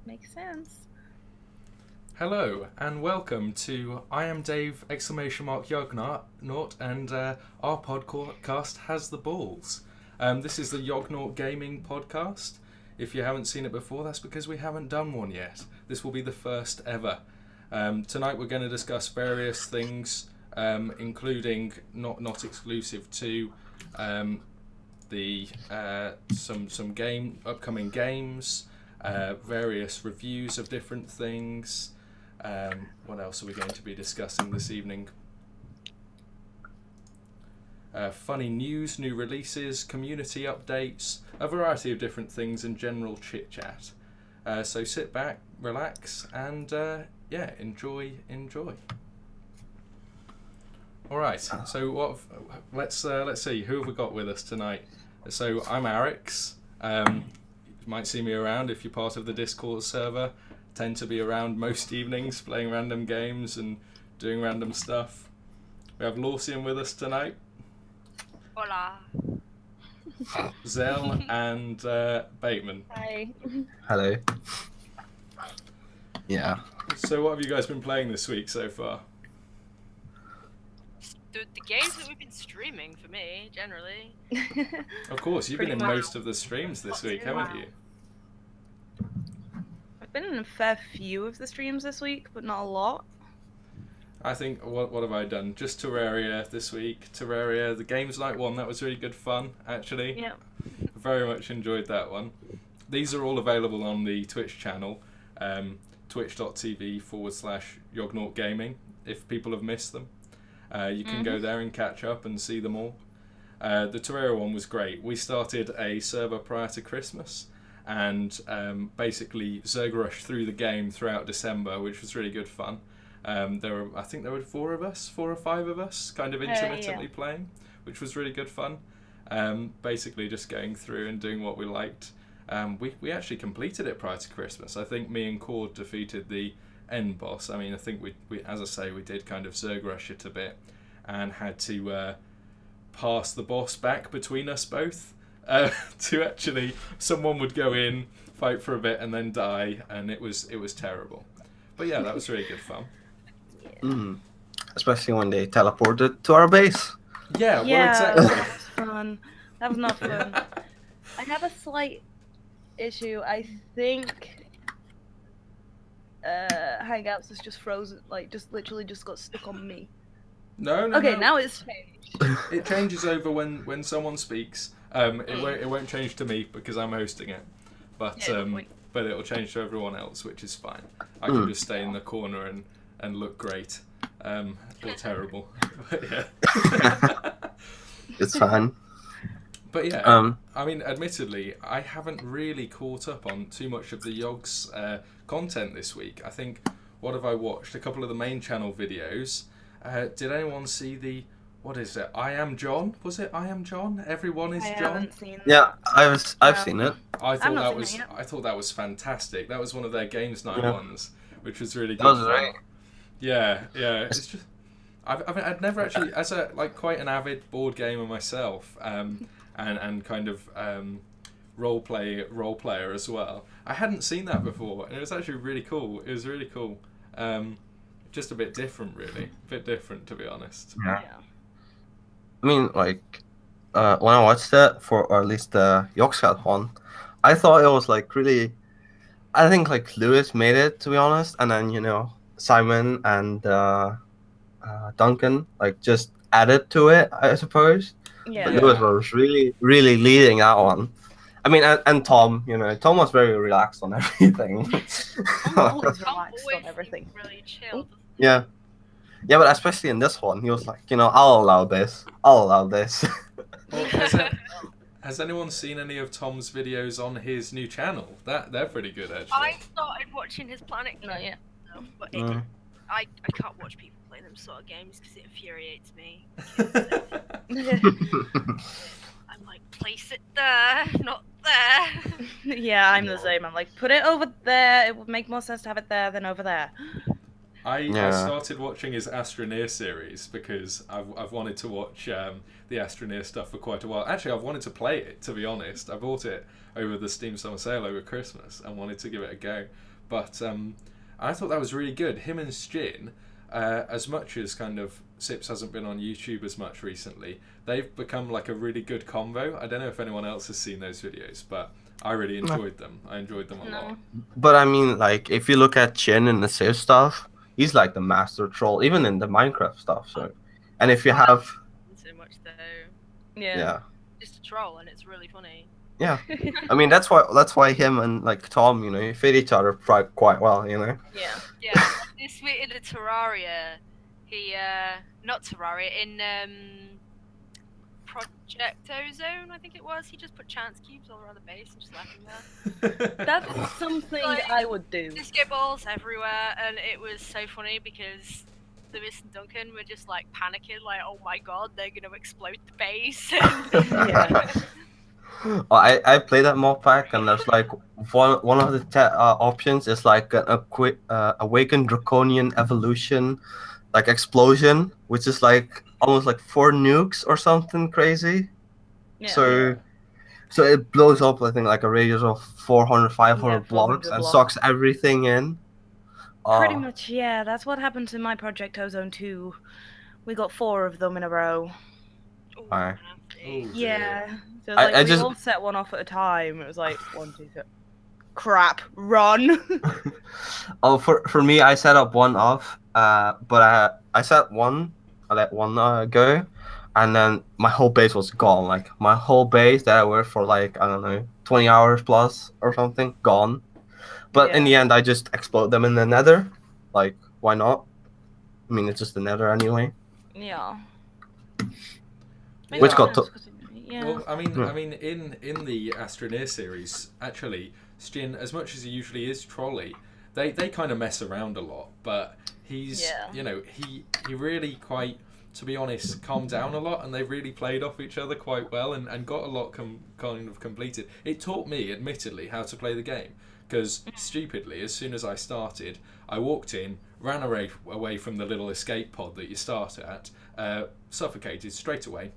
Makes sense. Hello and welcome to I am Dave Yognart and our podcast has the balls. This is the Yognort Gaming podcast. If you haven't seen it before, that's because we haven't done one yet. This will be the first ever. Tonight we're going to discuss various things, including not exclusive to the some upcoming games, various reviews of different things. What else are we going to be discussing this evening? Funny news, new releases, community updates, a variety of different things, and general chit chat. So sit back, relax, and enjoy. All right. So let's see who have we got with us tonight. So I'm Arix. You might see me around if you're part of the Discord server. Tend to be around most evenings playing random games and doing random stuff. We have Lorcian with us tonight. Hola. Zell and Bateman. Hi. Hello. Yeah. So what have you guys been playing this week so far? The games that we've been streaming for me, generally. Of course, you've been in most of the streams this week, haven't you? I've been in a fair few of the streams this week, but not a lot. I think, what have I done? Just Terraria this week. Terraria, the Games Night one, that was really good fun, actually. Yeah. Very much enjoyed that one. These are all available on the Twitch channel, twitch.tv/Yognort Gaming, if people have missed them. You can go there and catch up and see them all. The Terraria one was great. We started a server prior to Christmas and basically Zerg rushed through the game throughout December, which was really good fun. I think there were 4 or 5 of us, kind of intermittently playing, which was really good fun. Basically just going through and doing what we liked. We actually completed it prior to Christmas. I think me and Cord defeated the end boss. I mean, I think we as I say, we did kind of Zerg rush it a bit and had to pass the boss back between us both. To actually, someone would go in, fight for a bit, and then die, and it was terrible. But yeah, that was really good fun. Especially when they teleported to our base. Yeah, well, exactly. That was fun. That was not fun. I have a slight issue. I think Hangouts is just frozen, like literally just got stuck on me. No. Okay, now it's changed. It changes over when someone speaks. It won't change to me because I'm hosting it, but it'll change to everyone else, which is fine. I can just stay in the corner and look great, or terrible. But yeah. It's fine. But yeah, I mean, admittedly, I haven't really caught up on too much of the Yogg's content this week. I think, what have I watched? A couple of the main channel videos. Did anyone see the, what is it? I Am John? Was it I Am John? Everyone is I John? haven't seen that. Yeah, I've seen it. I thought that was fantastic. That was one of their games night ones, which was really good. That was right. Yeah. It's just, I'd never actually, as a quite an avid board gamer myself, and kind of role player as well. I hadn't seen that before, and it was actually really cool. It was really cool. Just a bit different, really. A bit different, to be honest. Yeah. I mean, when I watched it, or at least the Yorkshire one, I thought it was really. I think Lewis made it, to be honest, and then Simon and Duncan just added to it, I suppose. Yeah. But Lewis was really, really leading that one. I mean, and Tom, Tom was very relaxed on everything. Tom always relaxed on everything. Really chill. Yeah, but especially in this one, he was like, I'll allow this. Well, has anyone seen any of Tom's videos on his new channel? They're pretty good, actually. I started watching his Planet. Not yet. But I can't watch people play them sort of games because it infuriates me. I'm like, place it there, not there. Yeah, I'm the same. I'm like, put it over there. It would make more sense to have it there than over there. I started watching his Astroneer series because I've wanted to watch the Astroneer stuff for quite a while. Actually, I've wanted to play it, to be honest. I bought it over the Steam Summer Sale over Christmas and wanted to give it a go. But I thought that was really good. Him and Shin, as much as kind of Sips hasn't been on YouTube as much recently, they've become like a really good combo. I don't know if anyone else has seen those videos, but I really enjoyed them. I enjoyed them a lot. But I mean, like, if you look at Chin in the Civ stuff, he's like the master troll, even in the Minecraft stuff. So, and if you have, So much though. yeah, Just a troll, and it's really funny. yeah. I mean, that's why him and like Tom, you know, fit each other quite well, you know. Yeah. Yeah. This week in the Terraria, he not Terraria in Project Ozone, I think it was. He just put chance cubes all around the base and just left them there. That's something I would do. Disco balls everywhere, and it was so funny because Lewis and Duncan were just like panicking, like, "Oh my god, they're gonna explode the base!" Yeah. Well, I played that mod pack, and there's like one of the options is like an awakened draconian evolution, like explosion, which is like almost like 4 nukes or something crazy. Yeah. So it blows up, I think, like a radius of 400, 500 blocks and sucks everything in. Pretty much, yeah. That's what happened to my Project Ozone 2. We got 4 of them in a row. Alright. Yeah. So like we all set one off at a time. It was like 1, 2, 3. Crap, run. For me, I set up one off, but I set one, I let one go, and then my whole base was gone. Like my whole base that I worked for like, I don't know, 20 hours plus or something, gone. But in the end, I just explode them in the nether. Like, why not? I mean, it's just the nether anyway. Yeah. Which got Well, I mean, in the Astroneer series, actually, Shin, as much as he usually is trolly, they kind of mess around a lot. But he's, you know, he really quite, to be honest, calmed down a lot, and they really played off each other quite well and got a lot kind of completed. It taught me, admittedly, how to play the game. Because, stupidly, as soon as I started, I walked in, ran away from the little escape pod that you start at, suffocated straight away,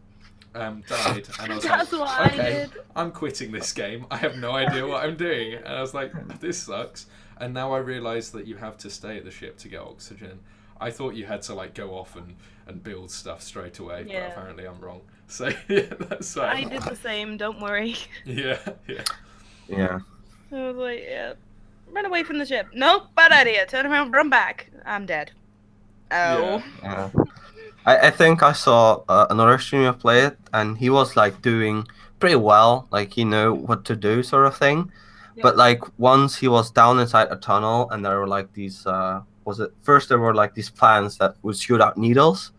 died, and I was like, okay, I'm quitting this game. I have no idea what I'm doing. And I was like, this sucks. And now I realise that you have to stay at the ship to get oxygen. I thought you had to like go off and build stuff straight away, but apparently I'm wrong. So yeah, that's right. I did the same, don't worry. Yeah. I was like, run away from the ship. Nope, bad idea. Turn around, run back. I'm dead. Oh. Yeah. I think I saw another streamer play it, and he was like doing pretty well, like he knew what to do, sort of thing. Yeah. But like once he was down inside a tunnel, and there were like these first there were like these plants that would shoot out needles,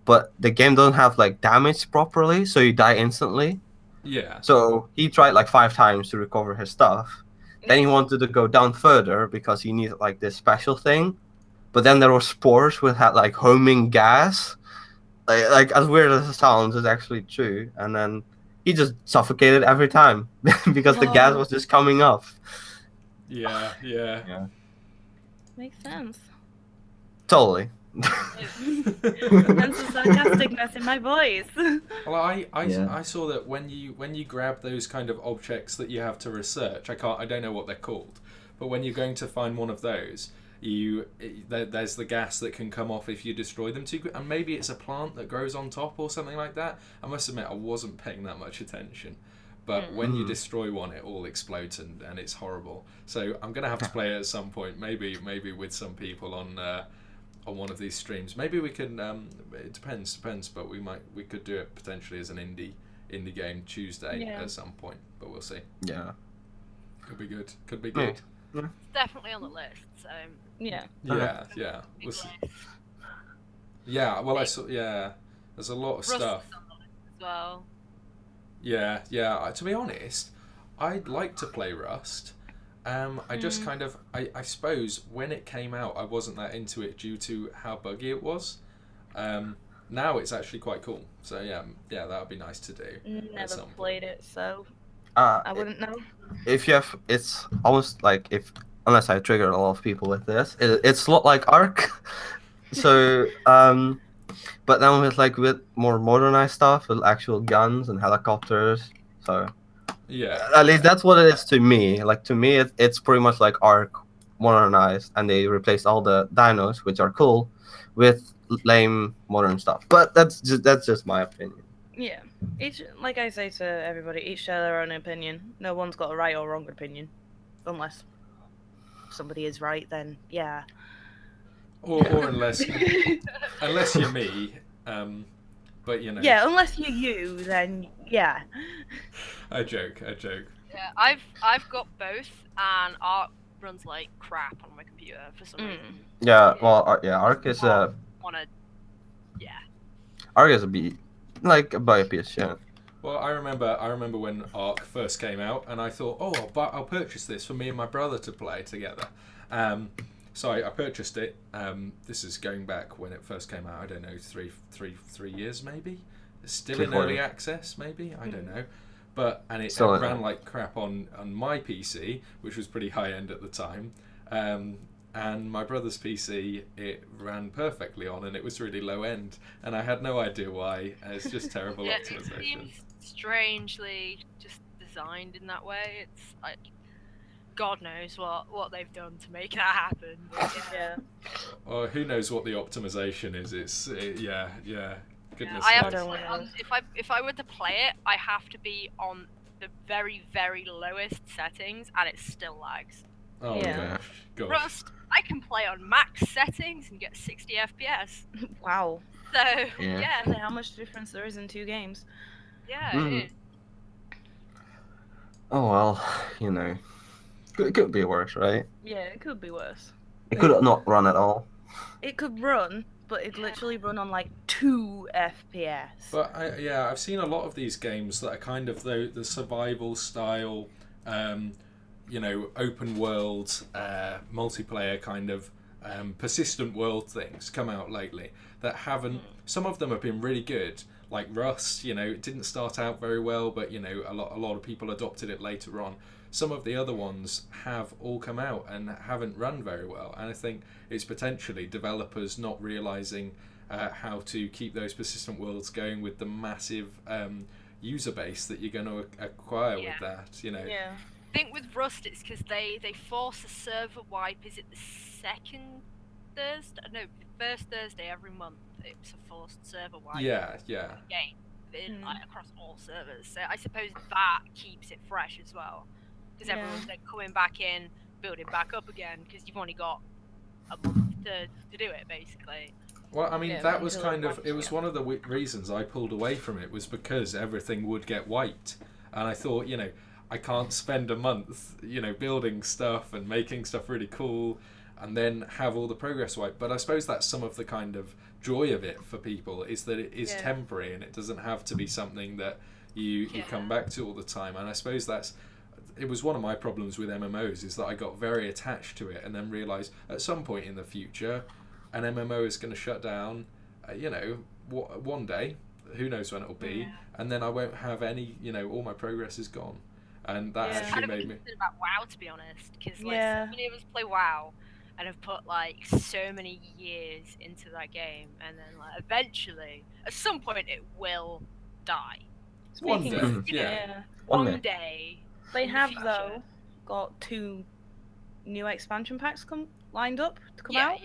but the game doesn't have like damage properly, so you die instantly. Yeah. So he tried like 5 times to recover his stuff. Then he wanted to go down further because he needed like this special thing. But then there were spores which had like homing gas. Like as weird as it sounds, it's actually true. And then he just suffocated every time because the gas was just coming off. Yeah. Makes sense. Totally. Hence the sarcasticness in my voice. Well, I saw that when you grab those kind of objects that you have to research, I don't know what they're called, but when you're going to find one of those, there's the gas that can come off if you destroy them too quick, and maybe it's a plant that grows on top or something like that. I must admit I wasn't paying that much attention, but when you destroy one, it all explodes and it's horrible. So I'm gonna have to play it at some point, maybe with some people on one of these streams. Maybe we can. It depends. But we could do it potentially as an indie game Tuesday at some point. But we'll see. Yeah. Could be good. Good. It's definitely on the list. So. Yeah. We'll see. Yeah. Well, I saw. Yeah. There's a lot of Rust stuff. is on the list as well. Yeah. To be honest, I'd like to play Rust. I just kind of, I suppose when it came out, I wasn't that into it due to how buggy it was. Now it's actually quite cool. So yeah, that would be nice to do. Never played it, so I wouldn't know. If you have, it's almost like if unless I trigger a lot of people with this, it's a lot like Ark. So, but then with more modernized stuff, with actual guns and helicopters. So Yeah. at least that's what it is to me. Like to me, it's pretty much like Ark modernized, and they replaced all the dinos, which are cool, with lame modern stuff. But that's just my opinion. Yeah. Each, like I say to everybody, each share their own opinion. No one's got a right or wrong opinion, unless somebody is right. Then yeah. Or unless you're me, but you know. Yeah, unless you're you, then yeah. I joke. Yeah, I've got both, and Arc runs like crap on my computer for some reason. Yeah, well, Ark is a Wanna, yeah. Ark is a B, like a buy a PS. Well, I remember when Ark first came out, and I thought, oh, I'll purchase this for me and my brother to play together. So I purchased it. This is going back when it first came out. I don't know, three years maybe. It's still in early access, maybe. I don't know. And it ran like crap on my PC, which was pretty high end at the time. And my brother's PC, it ran perfectly on, and it was really low end, and I had no idea why. It's just terrible optimization. It seems strangely just designed in that way. It's like God knows what they've done to make that happen. But, Yeah. Well, who knows what the optimization is? Yeah. Goodness I have sakes. to, if I were to play it, I have to be on the very, very lowest settings, and it still lags. Oh Yeah. gosh. Rust, I can play on max settings and get 60 FPS. Wow. So Yeah. yeah, I know how much difference there is in two games. it is. Oh well, you know, it could be worse, right? Yeah, it could be worse. It could not run at all. It could run, but it'd literally run on like 2 FPS. But I've seen a lot of these games that are kind of the survival style, open world, multiplayer kind of persistent world things come out lately that haven't. Some of them have been really good, like Rust. It didn't start out very well, but a lot of people adopted it later on. Some of the other ones have all come out and haven't run very well, and I think it's potentially developers not realizing how to keep those persistent worlds going with the massive user base that you're going to acquire with that. Yeah. I think with Rust, it's because they force a server wipe. Is it the second Thursday? No, the first Thursday every month. It's a forced server wipe. Yeah. Game like across all servers. So I suppose that keeps it fresh as well, because everyone's then coming back in, building back up again, because you've only got a month to do it basically. Well, I mean, that was kind of, it was one of the reasons I pulled away from it, was because everything would get wiped. And I thought, I can't spend a month, building stuff and making stuff really cool and then have all the progress wiped. But I suppose that's some of the kind of joy of it for people, is that it is temporary and it doesn't have to be something that you come back to all the time. And I suppose it was one of my problems with MMOs, is that I got very attached to it and then realised at some point in the future an MMO is going to shut down, one day, who knows when it'll be, and then I won't have any, all my progress is gone. And that actually made me... about WoW, to be honest, because so many of us play WoW and have put like so many years into that game, and then like eventually, at some point, it will die. One day, One day. They have though got 2 new expansion packs lined up to come out.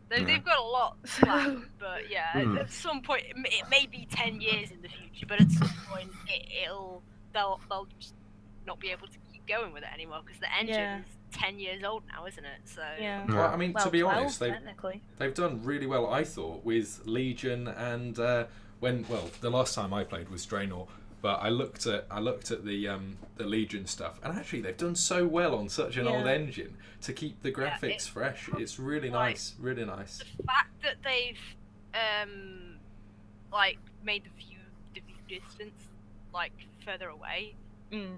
They've got a lot planned, but at some point, it may be 10 years in the future, but at some point, they'll just not be able to keep going with it anymore, because the engine is 10 years old now, isn't it? So well, I mean, to be honest, technically they've done really well, I thought, with Legion and the last time I played was Draenor. But I looked at the Legion stuff, and actually they've done so well on such an old engine to keep the graphics fresh. It's really nice, really nice. The fact that they've made the view distance like further away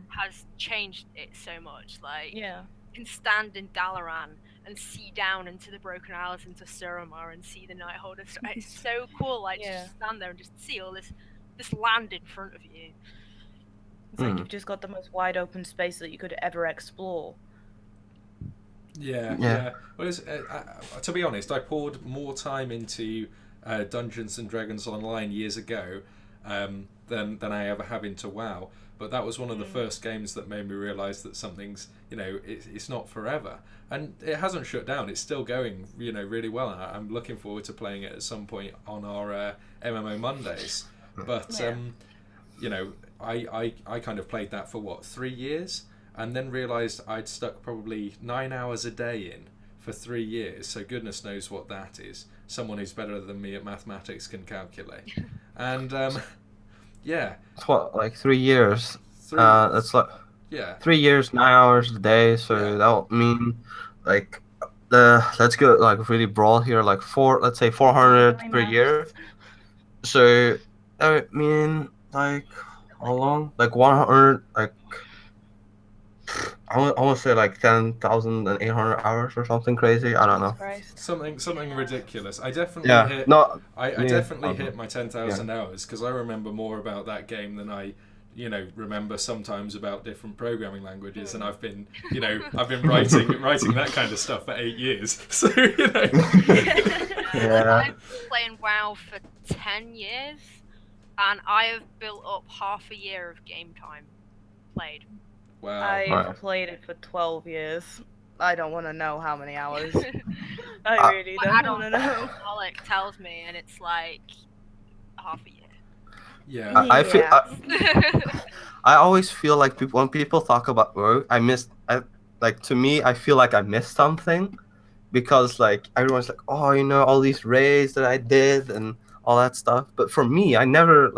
has changed it so much. Like you can stand in Dalaran and see down into the Broken Isles, into Suramar, and see the Nightholder. It's so cool. Like just stand there and just see all this land in front of you. It's like you've just got the most wide open space that you could ever explore. Yeah. Well, to be honest, I poured more time into Dungeons and Dragons Online years ago than I ever have into WoW. But that was one of the first games that made me realise that something's, it's not forever. And it hasn't shut down. It's still going, really well. I'm looking forward to playing it at some point on our MMO Mondays. But, I kind of played that for, 3 years? And then realised I'd stuck probably 9 hours a day in for 3 years. So goodness knows what that is. Someone who's better than me at mathematics can calculate. And, yeah. It's what, like 3 years? It's like 3 years, 9 hours a day. So that would mean, like, let's go like really broad here, like let's say 400 per year. So I mean, like, how long? Like 100, like, I want to say like 10,800 hours or something crazy. I don't know. Something ridiculous. I definitely hit my 10,000 hours because I remember more about that game than I, remember sometimes about different programming languages, and I've been writing that kind of stuff for 8 years. So I've been playing WoW for 10 years, and I have built up half a year of game time played. Wow. I've played it for 12 years. I don't want to know how many hours. I really don't want to know. Alec tells me, and it's like half a year. Yeah. I always feel like when people talk about WoW, to me, I feel like I missed something, because like everyone's like, oh, all these raids that I did and all that stuff. But for me, I never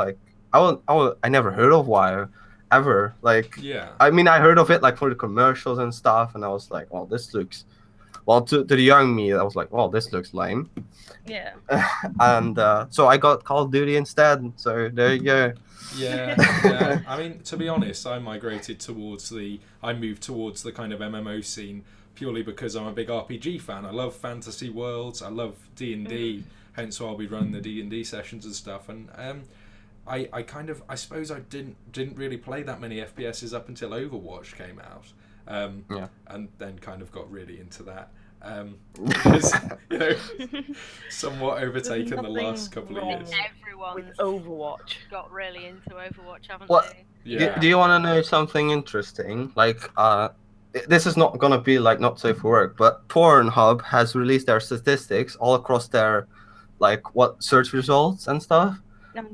I never heard of WoW. Ever. Like, I mean, I heard of it like for the commercials and stuff, and I was like, well, this looks, to the young me, I was like, well, this looks lame. Yeah. And so I got Call of Duty instead. So there you go. Yeah. I mean, to be honest, I moved towards the kind of MMO scene purely because I'm a big RPG fan. I love fantasy worlds. I love D&D. Hence why I'll be running the D&D sessions and stuff. And I suppose I didn't really play that many FPSs up until Overwatch came out, and then kind of got really into that. Because, somewhat overtaken the last couple of years. Everyone with Overwatch got really into Overwatch, haven't they? Yeah. Do you want to know something interesting? Like, this is not gonna be like not safe for work, but Pornhub has released their statistics all across their, like, search results and stuff.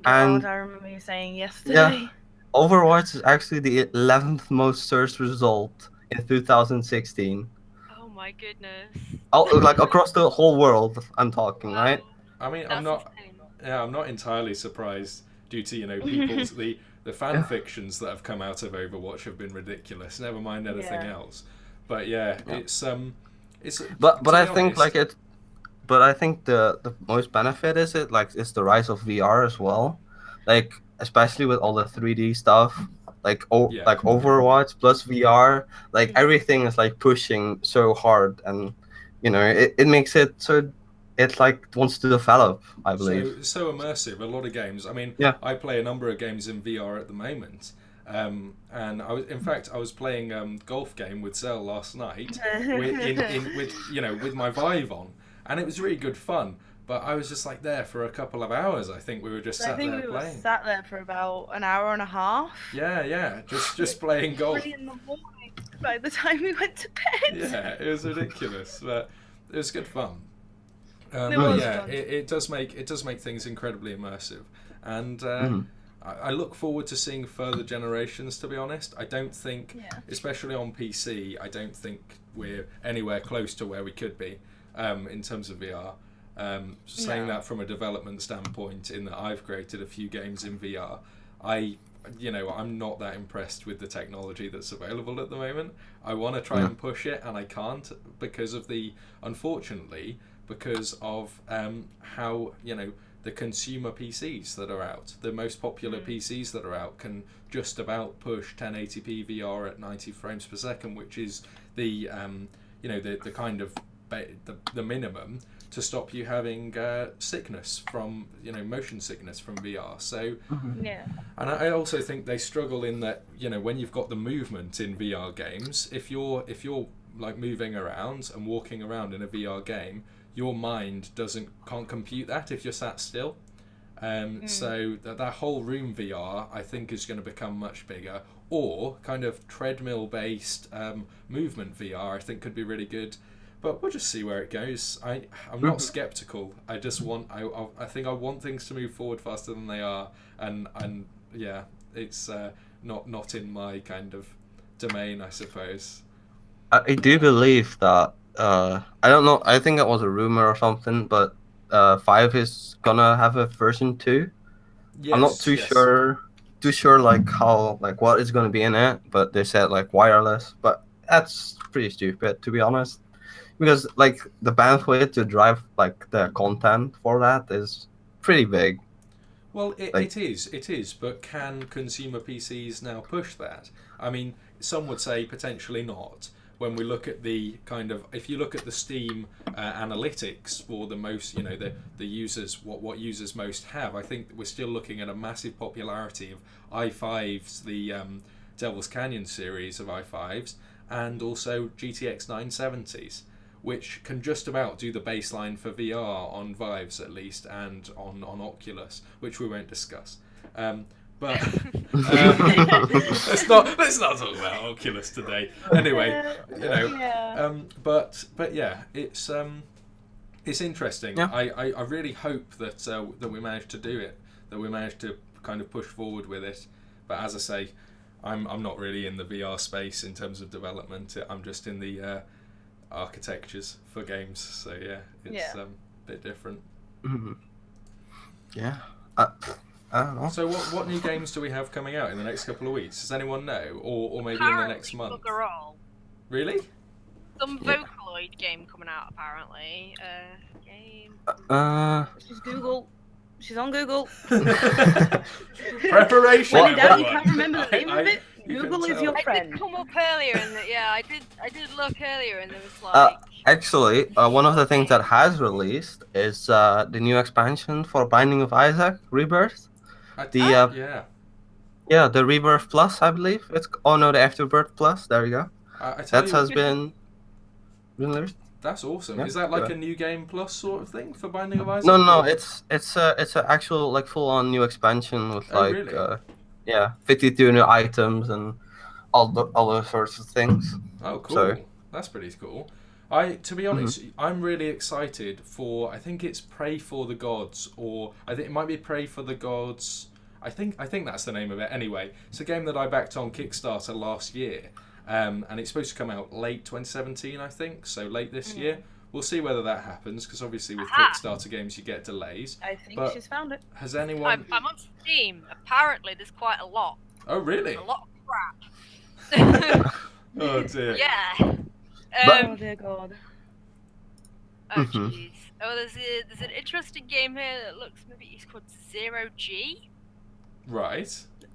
And I remember you saying yesterday. Yeah, Overwatch is actually the 11th most searched result in 2016. Oh my goodness! Like across the whole world, I'm talking, right? I mean, I'm not entirely surprised due to people's the fan fictions that have come out of Overwatch have been ridiculous. Never mind anything else. But it's But I think honest, But I think the most benefit is the rise of VR as well, like especially with all the 3D stuff, like Overwatch plus VR, like everything is like pushing so hard, and it makes it so it like wants to develop, I believe. So immersive. A lot of games. I mean, I play a number of games in VR at the moment. And I was playing golf game with Zell last night with my Vive on. And it was really good fun, but I was just like there for a couple of hours. I think we were just sat there playing. Were sat there for about an hour and a half. Yeah, just playing golf. 3 in the morning by the time we went to bed. Yeah, it was ridiculous, but it was good fun. Fun. It does make things incredibly immersive, and I look forward to seeing further generations. To be honest, I don't think, especially on PC, I don't think we're anywhere close to where we could be. In terms of VR, saying that from a development standpoint, in that I've created a few games in VR, I'm not that impressed with the technology that's available at the moment. I want to try and push it, and I can't because of unfortunately, because of how the consumer PCs that are out, the most popular PCs that are out, can just about push 1080p VR at 90 frames per second, which is the kind of the minimum to stop you having sickness from motion sickness from VR. So and I also think they struggle in that when you've got the movement in VR games, if you're like moving around and walking around in a VR game, your mind can't compute that if you're sat still. So that whole room VR, I think, is going to become much bigger. Or kind of treadmill-based movement VR, I think, could be really good. But we'll just see where it goes. I'm not skeptical. I just want. I think I want things to move forward faster than they are. And yeah, it's not in my kind of domain, I suppose. I do believe that. I don't know. I think that was a rumor or something, but 5 is gonna have a version 2. Yes, I'm not too sure like how like what is gonna be in it, but they said like wireless, but that's pretty stupid to be honest, because like the bandwidth to drive like the content for that is pretty big. Well, it is, but can consumer PCs now push that? I mean, some would say potentially not. When we look at the kind of, if you look at the Steam analytics for the most, the users, what users most have, I think we're still looking at a massive popularity of i5s, the Devil's Canyon series of i5s, and also GTX 970s, which can just about do the baseline for VR on Vives at least, and on Oculus, which we won't discuss. But let's not talk about Oculus today. Anyway, but yeah, it's interesting. Yeah. I really hope that we managed to do it, that we managed to kind of push forward with it. But as I say, I'm not really in the VR space in terms of development. I'm just in the architectures for games. So yeah, it's a bit different. Yeah. I don't know. So what new games do we have coming out in the next couple of weeks? Does anyone know? Or maybe apparently, in the next month? Bugger all. Really? Some Vocaloid game coming out apparently. Game. She's Google. She's on Google. Preparation. When in doubt, you can't remember the name of it. Google is your I friend. did come up earlier, and I did look earlier, and there was like. Actually, one of the things that has released is the new expansion for Binding of Isaac Rebirth. The Rebirth Plus, I believe. The Afterbirth Plus. There you go. That has been released. That's awesome. Is that like a new game plus sort of thing for Binding of Isaac? No. It's an actual like full on new expansion with really? 52 new items and all those sorts of things. Oh, cool. So, that's pretty cool. To be honest, I'm really excited for. I think it's Pray for the Gods, or I think it might be Pray for the Gods. I think that's the name of it. Anyway, it's a game that I backed on Kickstarter last year, and it's supposed to come out late 2017, I think. So late this year. We'll see whether that happens, because obviously with Kickstarter games you get delays. I think she's found it. Has anyone? I'm on Steam. Apparently, there's quite a lot. Oh, really? A lot of crap. Oh dear. Yeah. Oh dear God. Oh jeez. Oh, there's an interesting game here that looks, maybe it's called Zero G. Right. It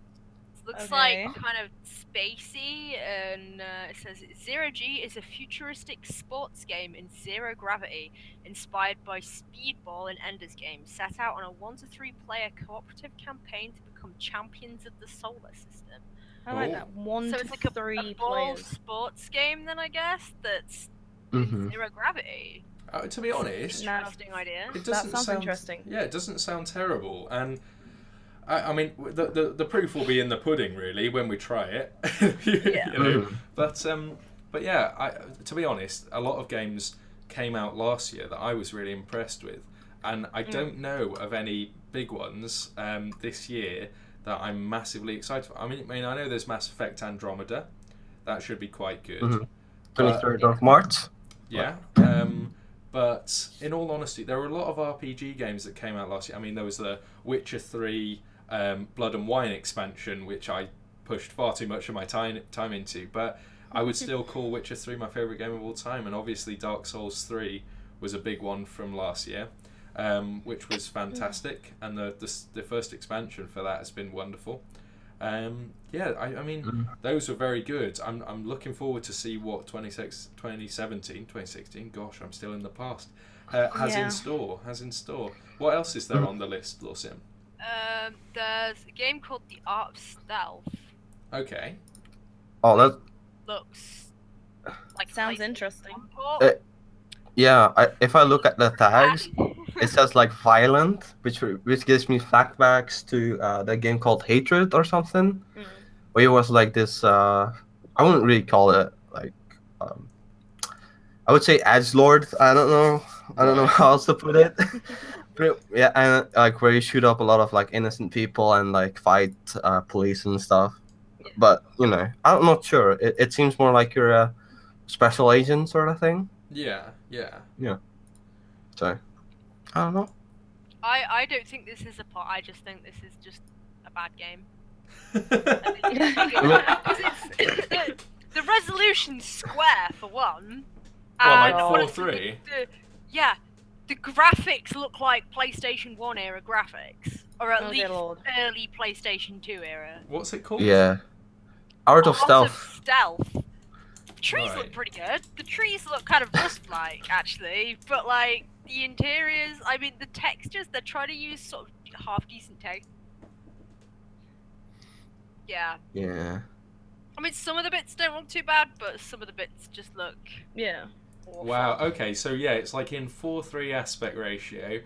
looks like kind of spacey, and it says Zero G is a futuristic sports game in zero gravity, inspired by Speedball and Ender's Game, set out on a 1 to 3 player cooperative campaign to become champions of the solar system. I like that. 1 so to it's like 3 a ball players. sports game, then I guess that's in zero gravity. To be honest, interesting idea. It doesn't that sounds sound interesting. Yeah, it doesn't sound terrible, and I mean the proof will be in the pudding, really, when we try it. You know? But yeah, to be honest, a lot of games came out last year that I was really impressed with, and I don't know of any big ones this year that I'm massively excited for. I mean, I know there's Mass Effect Andromeda. That should be quite good. 23rd of March. Yeah. But in all honesty, there were a lot of RPG games that came out last year. I mean, there was the Witcher 3 Blood and Wine expansion, which I pushed far too much of my time into. But I would still call Witcher 3 my favourite game of all time. And obviously Dark Souls 3 was a big one from last year, which was fantastic. And the first expansion for that has been wonderful. I mean, those were very good. I'm looking forward to see what 2016, gosh, I'm still in the past, has in store. What else is there on the list, Lorcian? There's a game called The Art of Stealth. Okay. Oh, that looks like Sounds PlayStation interesting. 1 port. Yeah, if I look at the tags, it says like violent, which gives me flashbacks to the game called Hatred or something, where it was like this. I wouldn't really call it like. I would say edgelord. I don't know. I don't know how else to put it. But yeah, and like where you shoot up a lot of like innocent people and like fight police and stuff. Yeah. But you know, I'm not sure. It seems more like you're a special agent sort of thing. Yeah. So I don't know. I don't think this is a plot. I just think this is just a bad game. The resolution's square for one. Well, like and 4-3. Yeah, the graphics look like PlayStation 1 era graphics, or at least early PlayStation 2 era. What's it called? Yeah, Art of Stealth. The trees look pretty good. The trees look kind of Rust-like, actually, but like the interiors, I mean, the textures, they're trying to use sort of half-decent text. Yeah. Yeah. I mean, some of the bits don't look too bad, but some of the bits just look... Yeah. awful. Wow, okay, so yeah, it's like in 4:3 aspect ratio.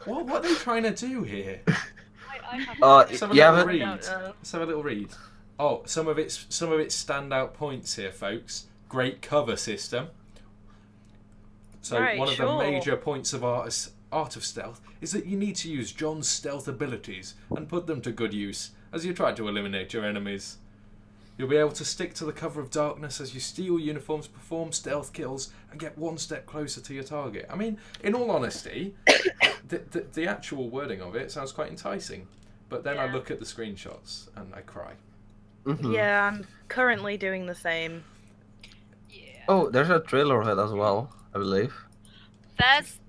What are they trying to do here? I Let's have a little read. Oh, some of its standout points here, folks. Great cover system. So one of the major points of Art of Stealth is that you need to use John's stealth abilities and put them to good use as you try to eliminate your enemies. You'll be able to stick to the cover of darkness as you steal uniforms, perform stealth kills, and get one step closer to your target. I mean, in all honesty, the actual wording of it sounds quite enticing. But then I look at the screenshots and I cry. Mm-hmm. Yeah, I'm currently doing the same. Yeah. Oh, there's a trailer of it as well, I believe. There's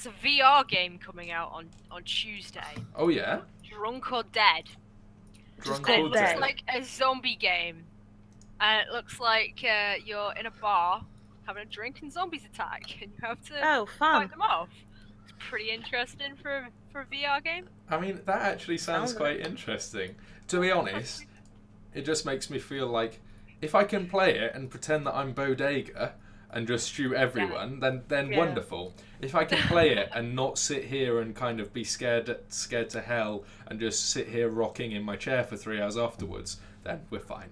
a VR game coming out on Tuesday. Oh yeah? Drunk or Dead. Drunk And it or looks Dead. like a zombie game. And it looks like you're in a bar having a drink and zombies attack and you have to fight them off. It's pretty interesting for a VR game. I mean, that actually sounds quite interesting. To be honest, it just makes me feel like if I can play it and pretend that I'm Bodega and just shoot everyone, then wonderful. If I can play it and not sit here and kind of be scared to hell and just sit here rocking in my chair for 3 hours afterwards, then we're fine.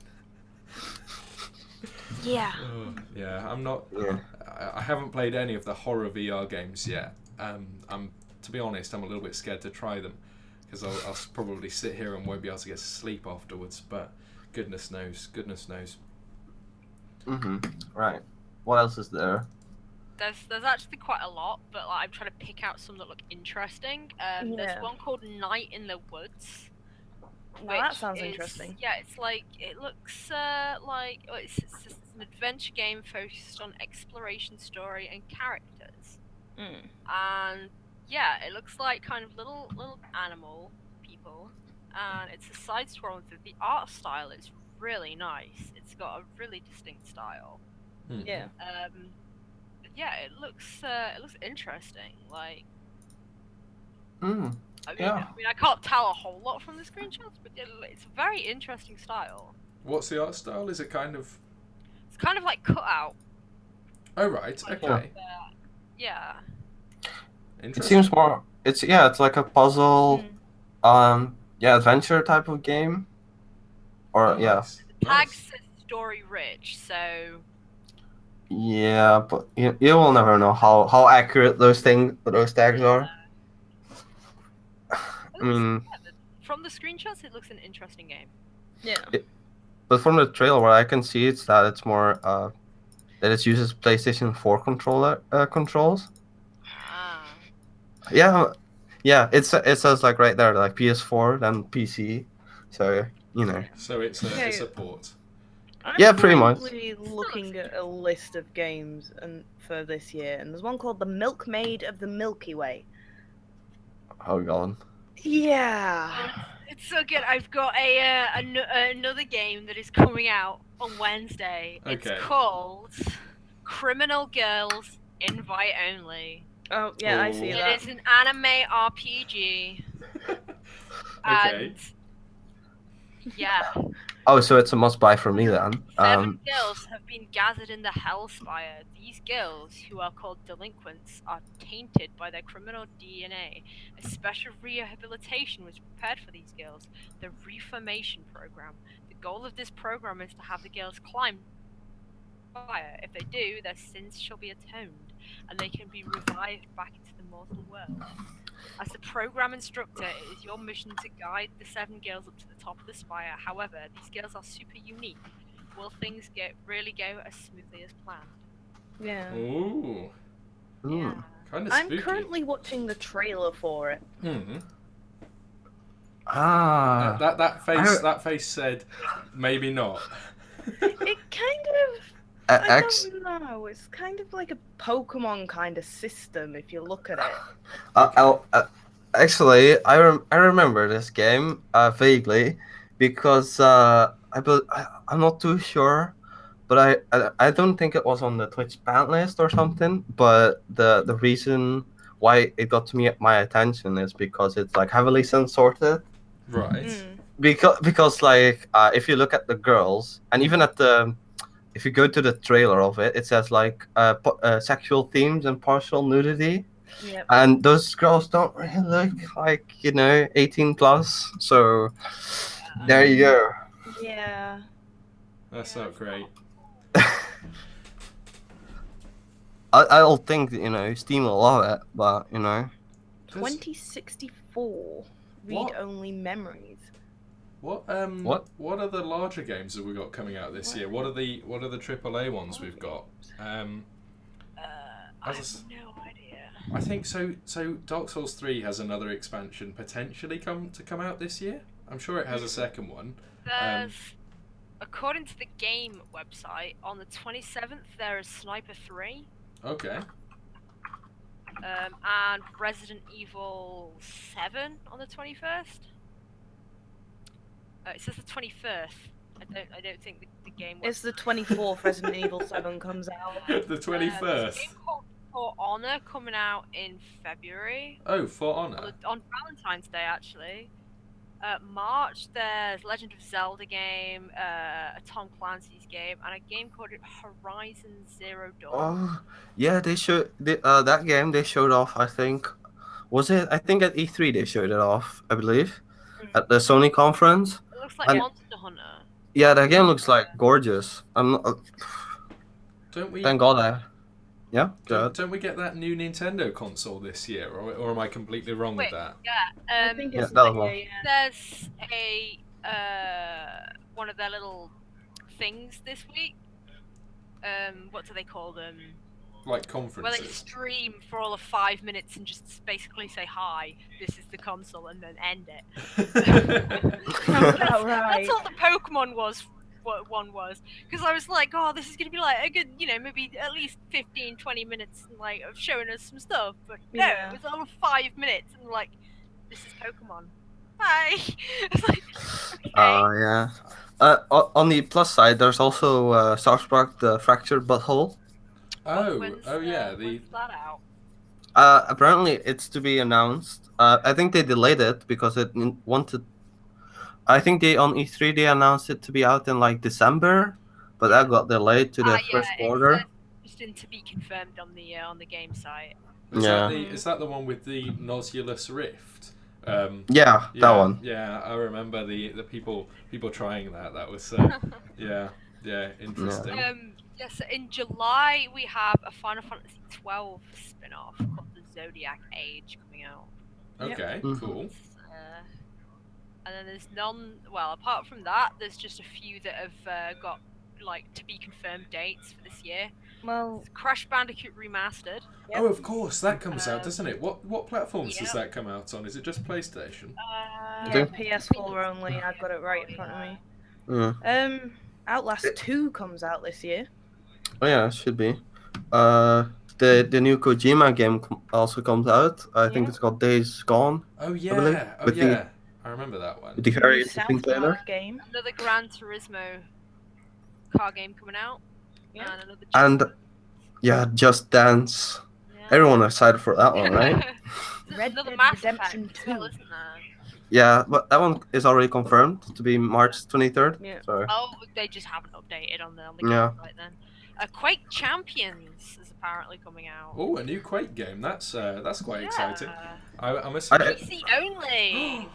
Yeah. Yeah, I'm not. I haven't played any of the horror VR games yet. To be honest, I'm a little bit scared to try them because I'll probably sit here and won't be able to get sleep afterwards. But goodness knows. Right. What else is there? There's actually quite a lot, but like, I'm trying to pick out some that look interesting. There's one called Night in the Woods. Well, that sounds interesting. Yeah, it's like it looks like it's an adventure game focused on exploration, story, and characters. And yeah, it looks like kind of little animal people, and it's a side scroll. The art style is really nice. It's got a really distinct style. Yeah. Yeah, it looks interesting. Like, I mean, I can't tell a whole lot from the screenshots, but it's a very interesting style. What's the art style? Is it kind of? It's kind of like cutout. Oh right, okay. Yeah. It seems more. It's like a puzzle, adventure type of game. Or Nice. The tag says story rich, so. Yeah, but you will never know how accurate those tags are. I mean, from the screenshots, it looks an interesting game. Yeah. But from the trailer, what I can see is that it's more that it uses PlayStation 4 controls. Yeah. It says like right there, like PS4 then PC, so you know. So it's a port. Pretty much. I'm looking at a list of games for this year, and there's one called The Milkmaid of the Milky Way. Oh god. Yeah. It's so good. I've got another game that is coming out on Wednesday. Okay. It's called Criminal Girls Invite Only. Oh yeah, I see that. It is an anime RPG. Okay. And yeah. Oh, so it's a must buy for me then. 7 girls have been gathered in the Hellspire. These girls, who are called delinquents, are tainted by their criminal DNA. A special rehabilitation was prepared for these girls, the Reformation Program. The goal of this program is to have the girls climb fire. If they do, their sins shall be atoned, and they can be revived back into the mortal world. As the program instructor, it is your mission to guide the 7 girls up to the top of the spire. However, these girls are super unique. Will things really go as smoothly as planned? Yeah. Ooh. Yeah. Kind of spooky. I'm currently watching the trailer for it. That face said, maybe not. It kind of. I don't know. It's kind of like a Pokemon kind of system if you look at it. Actually, I remember this game vaguely because I'm not too sure, but I don't think it was on the Twitch ban list or something. But the reason why it got my attention is because it's like heavily censored. Right. Because like if you look at the girls and even at if you go to the trailer of it, it says like sexual themes and partial nudity. Yep. And those girls don't really look like, 18 plus. So there you go. Yeah. That's not great. I don't think, Steam will love it, but, 2064 read-only memories. What are the larger games that we got coming out this year? What are the AAA ones we've got? I have no idea. I think so. Dark Souls 3 has another expansion potentially come out this year. I'm sure it has a second one. There's, according to the game website, on the 27th there is Sniper 3. Okay. And Resident Evil 7 on the 21st. It says the 21st. I don't think the game. It's the 24th. Resident Evil 7 comes out. The 21st. There's a game called For Honor coming out in February. Oh, For Honor. On Valentine's Day, actually. March, there's Legend of Zelda game, a Tom Clancy's game, and a game called Horizon Zero Dawn. Oh, yeah, they showed that game. They showed off. I think I think at E3 they showed it off. I believe at the Sony conference. It looks like Monster Hunter. Yeah, that game looks like gorgeous. I'm not. Don't we? Thank God. Yeah. Don't we get that new Nintendo console this year, or am I completely wrong with that? Yeah. I think it's there's a one of their little things this week. What do they call them? Like conferences. Where they stream for all of 5 minutes and just basically say, "Hi, this is the console," and then end it. That's all the Pokemon was. What one was, because I was like, oh, this is gonna be like a good, maybe at least 15-20 minutes like of showing us some stuff, but no, it was all of 5 minutes and like, this is Pokemon. Hi. It's like, okay. Yeah. On the plus side, there's also South Park: The Fractured Butthole. When's that out? Apparently, it's to be announced. I think they delayed it because it wanted. I think on E3 they announced it to be out in like December, but that got delayed to the first quarter. Just in to be confirmed on the game site. Is that the one with the Nosulus Rift? That one. Yeah, I remember the people trying that. That was interesting. Yes, in July we have a Final Fantasy 12 spin-off called the Zodiac Age coming out. Okay, cool. And then there's apart from that, there's just a few that have got like to be confirmed dates for this year. Well, Crash Bandicoot Remastered. Oh, of course, that comes out, doesn't it? What platforms does that come out on? Is it just PlayStation? PS4 only. I've got it right in front of me. Outlast 2 comes out this year. Oh yeah, it should be. The new Kojima game also comes out. I think it's called Days Gone. Oh yeah. I remember that one. The very interesting trailer. Game. Another Gran Turismo car game coming out. Yeah. And Just Dance. Yeah. Everyone excited for that one, right? Red another Dead Mass Redemption Effect 2. as well, isn't there? Yeah, but that one is already confirmed to be March 23rd. Yeah. So. Oh, they just haven't updated on the Yeah. game right then. Quake Champions is apparently coming out. Oh, a new Quake game. That's quite exciting. Yeah. I must admit. PC only.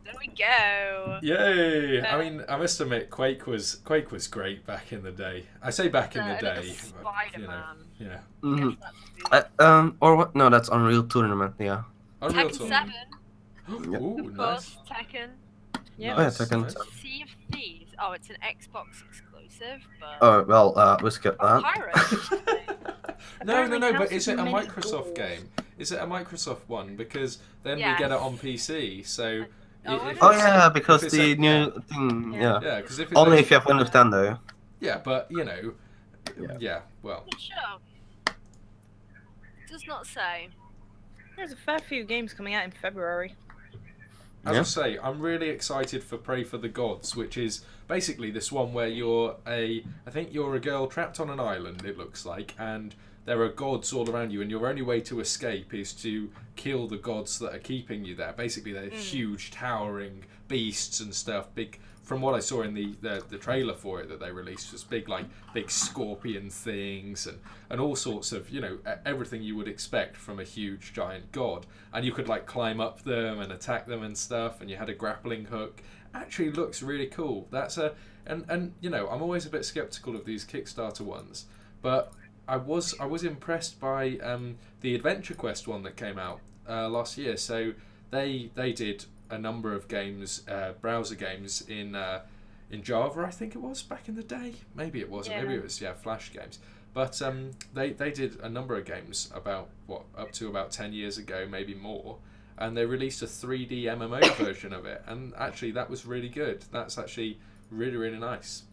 There we go. Yay! I mean, I must admit, Quake was great back in the day. I say back in the day. Spider-Man. Yeah. Mm-hmm. Or what? No, that's Unreal Tournament. Yeah. Unreal Tekken Tournament. 7. Ooh, Of nice. course, Tekken. Yeah. Oh, yeah, Nice, Tekken. nice. Sea of Thieves. Oh, it's an Xbox exclusive, but. Oh well, we skip that. Pirates. No, Apparently but is it a many Microsoft doors. game? Is it a Microsoft one? Because then we Yes. get it on PC. So. Oh, if Oh it's- yeah, because if it's the a- new thing. Yeah. Yeah, because if it's Only a- if you have Windows 10 though. Yeah, but you know. Yeah. Yeah. Well. Sure. Does not say. There's a fair few games coming out in February. As Yeah. I say, I'm really excited for Pray for the Gods, which is basically this one where I think you're a girl trapped on an island, it looks like, and there are gods all around you, and your only way to escape is to kill the gods that are keeping you there. Basically, they're huge, towering beasts and stuff. Big, from what I saw in the trailer for it that they released, was big scorpion things and all sorts of, everything you would expect from a huge giant god. And you could climb up them and attack them and stuff, and you had a grappling hook. Actually looks really cool. And I'm always a bit skeptical of these Kickstarter ones, but I was impressed by the Adventure Quest one that came out last year. So they did a number of games, browser games in Java, I think it was back in the day. Maybe it wasn't. Yeah. Maybe it was Flash games. But they did a number of games up to about 10 years ago, maybe more, and they released a 3D MMO version of it, and actually that was really good. That's actually really, really nice.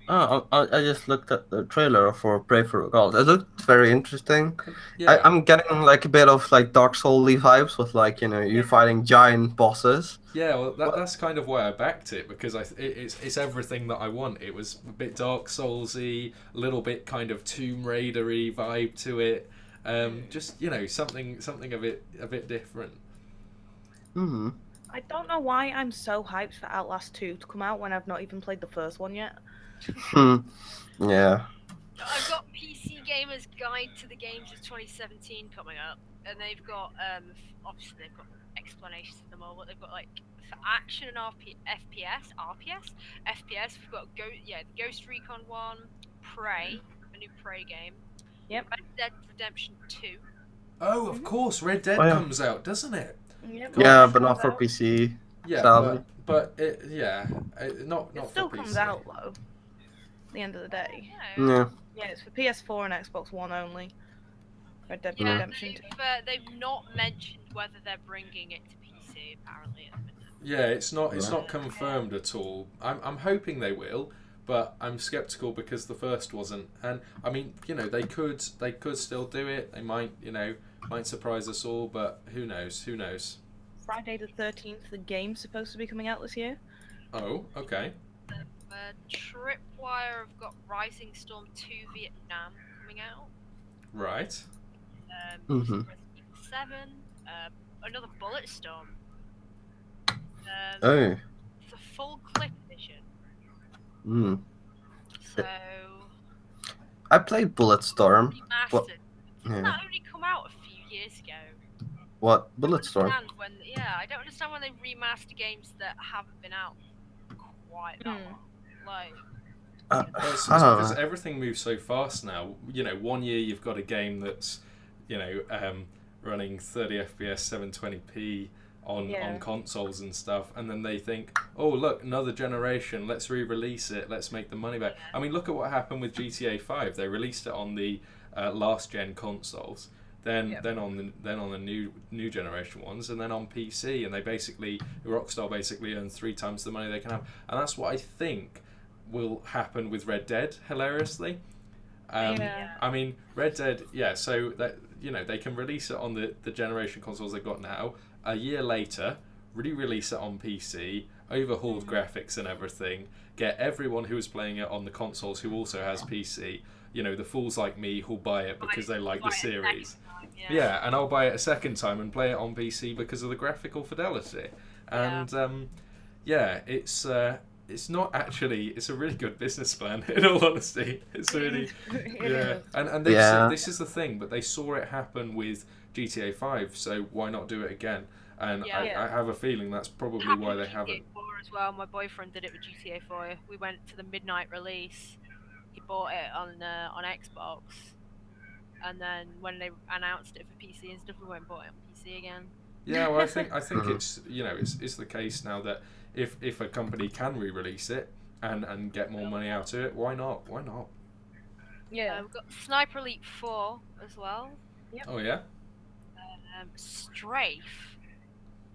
Oh, I just looked at the trailer for Pray for the Gods. It looked very interesting. Yeah. I'm getting a bit of Dark Souls vibes with you fighting giant bosses. Yeah, well, that's kind of why I backed it, because it's everything that I want. It was a bit Dark Soulsy, a little bit kind of Tomb Raider-y vibe to it. Just something a bit different. Hmm. I don't know why I'm so hyped for Outlast 2 to come out when I've not even played the first one yet. Yeah. I've got PC Gamer's Guide to the Games of 2017 coming up, and they've got obviously they've got explanations of them all, but they've got for action and FPS. We've got the Ghost Recon one, Prey, a new Prey game. Yep. Red Dead Redemption 2. Oh, of course, Red Dead Oh, yeah. comes out, doesn't it? Yep. Yeah, but not for PC. Yeah, Sadly. but not It for still PC. comes out though. At the end of the day. Yeah. Yeah. Yeah, it's for PS4 and Xbox One only. Red Dead Yeah, Redemption 2. they've not mentioned whether they're bringing it to PC apparently at the minute. Yeah, it's not confirmed at all. I'm hoping they will, but I'm skeptical because the first wasn't. And I mean, they could still do it. They might surprise us all, but who knows? Who knows? Friday the 13th, the game's supposed to be coming out this year. Oh, okay. Tripwire have got Rising Storm 2 Vietnam coming out. Right. Mhm. Resident Evil 7. Another Bulletstorm. Oh. It's a full clip edition. Hmm. So I played Bulletstorm. remastered. What? Didn't Yeah. that only come out a few years ago? What? I don't Bulletstorm? understand I don't understand when they remaster games that haven't been out quite that long. Like, Well, it's I don't because know. everything moves so fast now. 1 year you've got a game that's, running 30 FPS, 720p on consoles and stuff, and then they think, oh look, another generation, let's re-release it, let's make the money back. I mean, look at what happened with GTA 5. They released it on the last gen consoles, then on the new generation ones, and then on PC, and Rockstar basically earned 3 times the money they can have, and that's what I think will happen with Red Dead, hilariously. I mean, Red Dead, so that they can release it on the generation consoles they've got now. A year later, re-release it on PC, overhauled graphics and everything. Get everyone who is playing it on the consoles who also has PC. The fools like me who'll buy it because they like the series. Yeah, and I'll buy it a second time and play it on PC because of the graphical fidelity. And it's not actually. It's a really good business plan. In all honesty, it's really And this is the thing. But they saw it happen with GTA 5, so why not do it again? And I have a feeling that's probably why they haven't. GTA 4 as well. My boyfriend did it with GTA 4. We went to the midnight release. He bought it on Xbox, and then when they announced it for PC and stuff, we went and bought it on PC again. Yeah, well, I think it's it's the case now that if a company can re-release it and get more money out of it, why not? Why not? Yeah, we've got Sniper Elite 4 as well. Yep. Oh yeah. Strafe.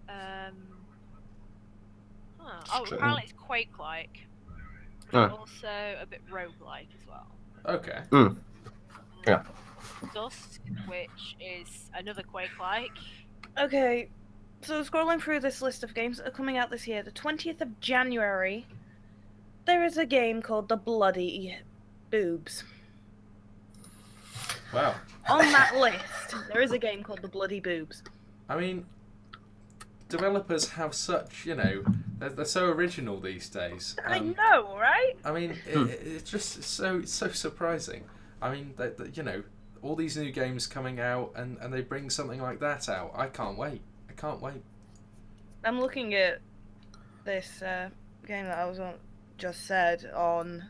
Apparently it's Quake-like. But also a bit roguelike as well. Okay. Yeah. Dusk, which is another Quake-like. Okay, so scrolling through this list of games that are coming out this year, the 20th of January, there is a game called The Bloody Boobs. Wow. On that list, there is a game called The Bloody Boobs. I mean, developers have such, they're so original these days. I know, right? I mean, it's just so surprising. I mean, all these new games coming out and they bring something like that out. I can't wait. I'm looking at this game that I was just said on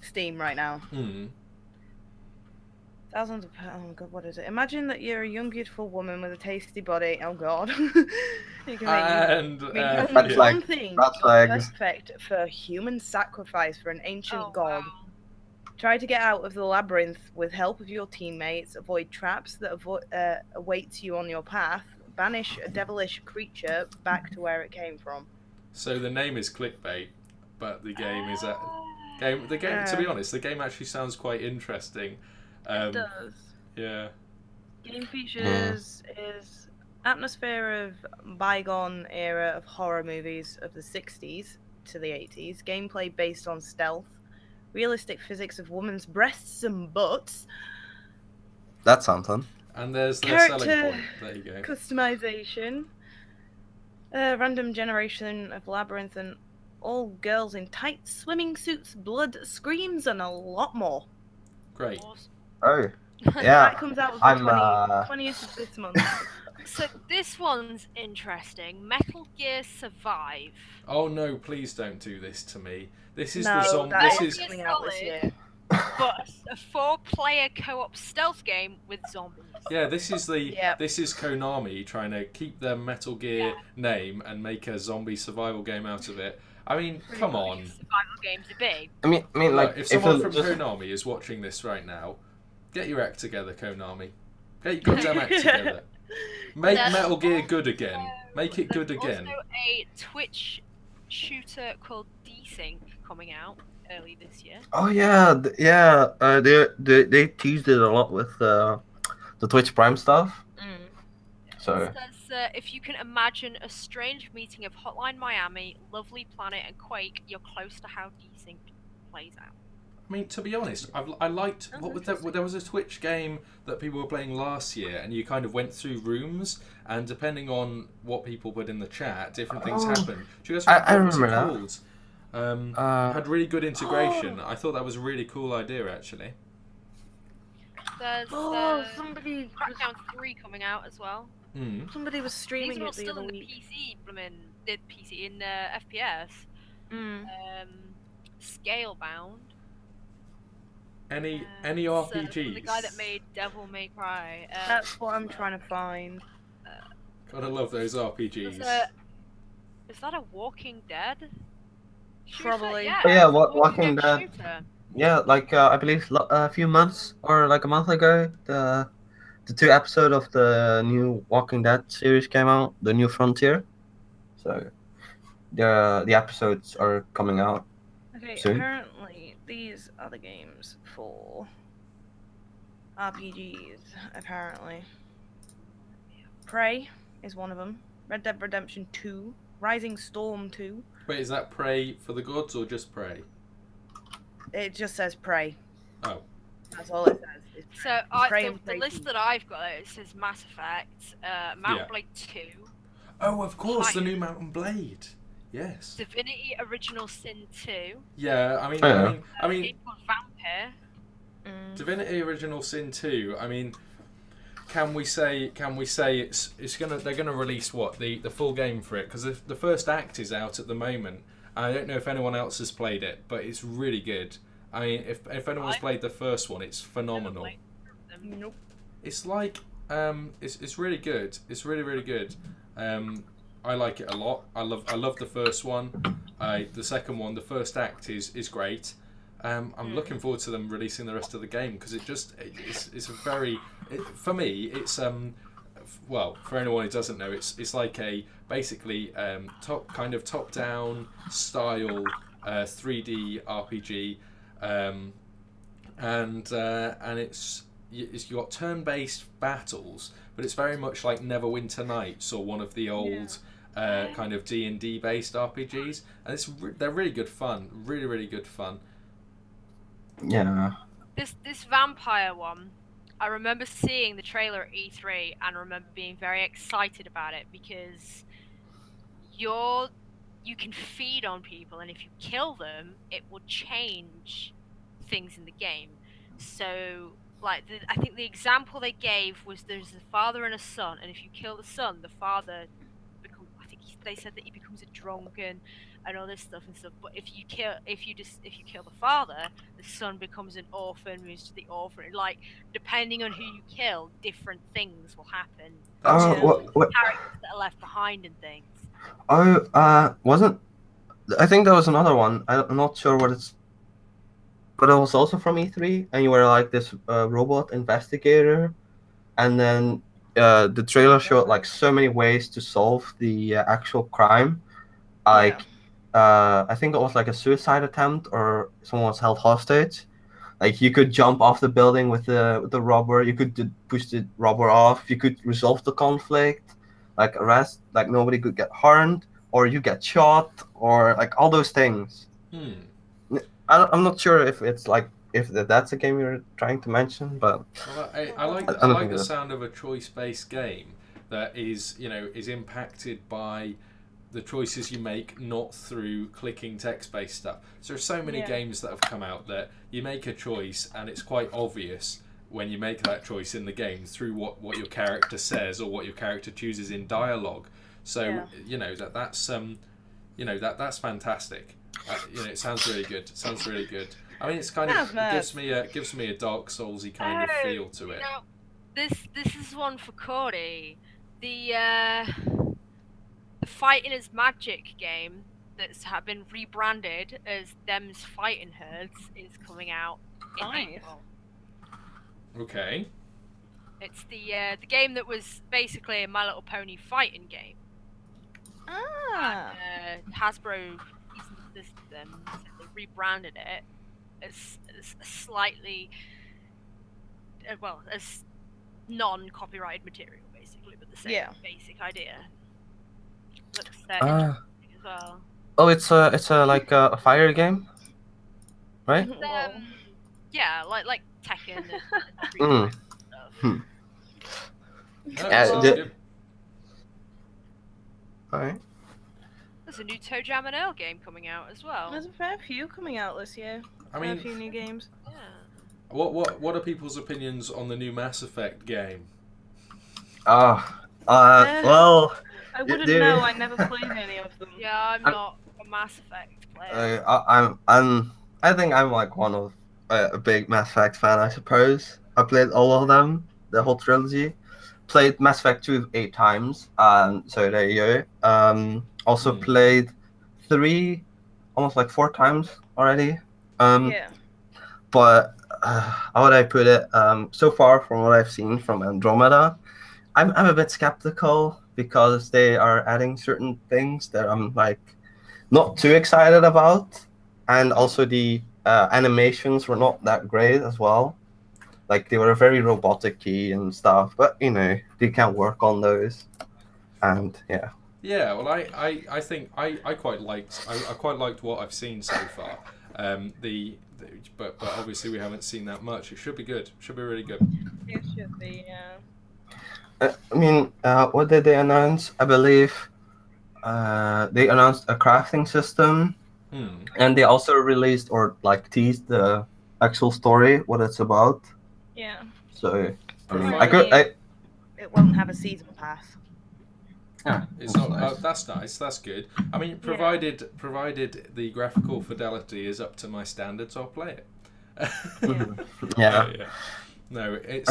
Steam right now. Thousands of oh my god, what is it? Imagine that you're a young, beautiful woman with a tasty body. Oh god. You can make one thing perfect for human sacrifice for an ancient god. Wow. Try to get out of the labyrinth with help of your teammates. Avoid traps that awaits you on your path. Banish a devilish creature back to where it came from. So the name is clickbait, but the game is game. The game, to be honest, the game actually sounds quite interesting. It does. Yeah. Game features is atmosphere of bygone era of horror movies of the 60s to the 80s. Gameplay based on stealth. Realistic physics of women's breasts and butts. That's something. And there's the selling point. There you go. Customization. Random generation of labyrinth and all girls in tight swimming suits, blood, screams, and a lot more. Great. Oh, yeah. That comes out on the 20th of this month. So this one's interesting. Metal Gear Survive. Oh no! Please don't do this to me. This is coming out this year. But a 4-player co-op stealth game with zombies. Yeah, this is Konami trying to keep their Metal Gear name and make a zombie survival game out of it. I mean, come on. Survival games to be. I mean, like if someone from Konami is watching this right now, get your act together, Konami. Get your goddamn act together. Make Metal Gear good again. Make it good again. Also a Twitch shooter called Desync coming out early this year. Oh yeah, they teased it a lot with the Twitch Prime stuff. So it says, if you can imagine a strange meeting of Hotline Miami, Lovely Planet, and Quake, you're close to how Desync plays out. I mean, to be honest, I liked there was a Twitch game that people were playing last year, and you kind of went through rooms, and depending on what people put in the chat, different things happened. Do you guys remember what it was called? Had really good integration. I thought that was a really cool idea, actually. There's somebody Crackdown 3 coming out as well. Somebody was streaming it the other week. PC in FPS. Scalebound. Any RPGs? The guy that made Devil May Cry. That's what I'm trying to find. Gotta love those RPGs. Is that a Walking Dead? Probably. Yeah, Walking Dead. Shooter. Yeah, like I believe a few months or like a month ago, the 2 episodes of the new Walking Dead series came out, the New Frontier. So the episodes are coming out. Okay, soon. Apparently these are the games for RPGs. Apparently, Prey is one of them. Red Dead Redemption 2, Rising Storm 2. Wait, is that Prey for the gods or just Prey? It just says Prey. Oh. That's all it says. So the list that I've got, it says Mass Effect, Mount Blade 2. Oh, of course, the new Mount and Blade. Yes. Divinity Original Sin 2. Yeah, I mean, a game called Vampire. Divinity Original Sin 2. I mean, can we say they're gonna release the full game for it, because the first act is out at the moment. I don't know if anyone else has played it, but it's really good. I mean, if anyone's played the first one, it's phenomenal. Nope. It's like it's really good. It's really, really good. I like it a lot. I love the first one. The second one, the first act is great. I'm looking forward to them releasing the rest of the game, because it's a very for me it's well, for anyone who doesn't know, it's like a basically top down style 3D RPG, and you've got turn-based battles, but it's very much like Neverwinter Nights or one of the old kind of D&D based RPGs, and they're really good fun, really, really good fun. Yeah. This vampire one, I remember seeing the trailer at E3 and remember being very excited about it, because you can feed on people, and if you kill them, it will change things in the game. So, like, I think the example they gave was there's a father and a son, and if you kill the son, the father they said that he becomes a drunken and all this stuff. But if you kill the father, the son becomes an orphan, moves to the orphan. Like, depending on who you kill, different things will happen. What characters that are left behind and things. Wasn't I think there was another one. I'm not sure what it's, but it was also from E3, and you were like this robot investigator, and then the trailer showed like so many ways to solve the actual crime. Like, I think it was like a suicide attempt, or someone was held hostage. Like, you could jump off the building with the robber. You could push the robber off. You could resolve the conflict, like arrest, like nobody could get harmed, or you get shot, or like all those things. I'm not sure if it's like if that's a game you're trying to mention, but I like the sound of a choice-based game that is impacted by the choices you make, not through clicking text-based stuff. So there's so many games that have come out that you make a choice and it's quite obvious when you make that choice in the game through what your character says or what your character chooses in dialogue. So that's fantastic. It sounds really good. It sounds really good. I mean, it's kind of gives me a Dark Soulsy kind of feel to it. This is one for Cordy. The Fighting as Magic game that's been rebranded as Them's Fighting Herds is coming out in April. Okay. It's the game that was basically a My Little Pony fighting game. And, Hasbro they rebranded it as slightly as non-copyrighted material, basically, but the same basic idea. Looks interesting as well. Oh, it's a like a fire game, right? Yeah, like Tekken and stuff. Alright. There's a new Toe Jam and Earl game coming out as well. There's a fair few coming out this year. A few new games. Yeah. What are people's opinions on the new Mass Effect game? Well, I wouldn't know. I never played any of them. Yeah, I'm not a Mass Effect player. I think I'm like one of a big Mass Effect fan, I suppose. I played all of them, the whole trilogy. Played Mass Effect 2 8 times, so there you go. Also played 3 almost like 4 times already. But how would I put it? So far from what I've seen from Andromeda, I'm a bit skeptical, because they are adding certain things that I'm like not too excited about, and also the animations were not that great as well. Like, they were very robotic-y and stuff, but they can't work on those, and yeah. Yeah, well, I think I quite liked what I've seen so far. But obviously we haven't seen that much. It should be good. Should be really good. It should be, yeah. I mean, what did they announce? I believe they announced a crafting system, and they also released or like teased the actual story, what it's about. Yeah. So it won't have a season pass. Yeah, it's not. Nice. That's nice. That's good. I mean, provided the graphical fidelity is up to my standards, I'll play it. Yeah. No, it's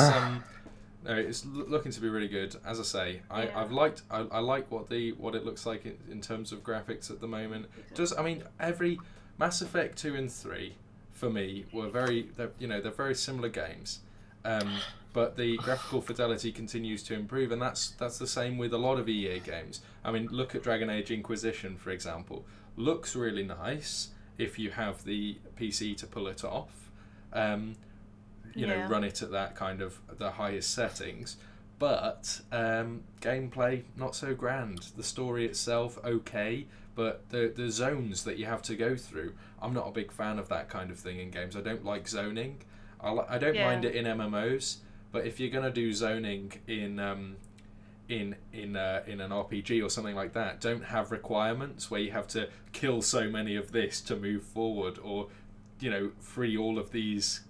no, it's looking to be really good. As I say, I like what it looks like in terms of graphics at the moment. Every Mass Effect 2 and 3 for me were they're very similar games. But the graphical fidelity continues to improve, and that's the same with a lot of EA games. I mean, look at Dragon Age Inquisition, for example. Looks really nice if you have the PC to pull it off. Run it at that kind of the highest settings. But gameplay, not so grand. The story itself, okay, but the zones that you have to go through, I'm not a big fan of that kind of thing in games. I don't like zoning. I don't mind it in MMOs, but if you're gonna do zoning in an RPG or something like that, don't have requirements where you have to kill so many of this to move forward, or free all of these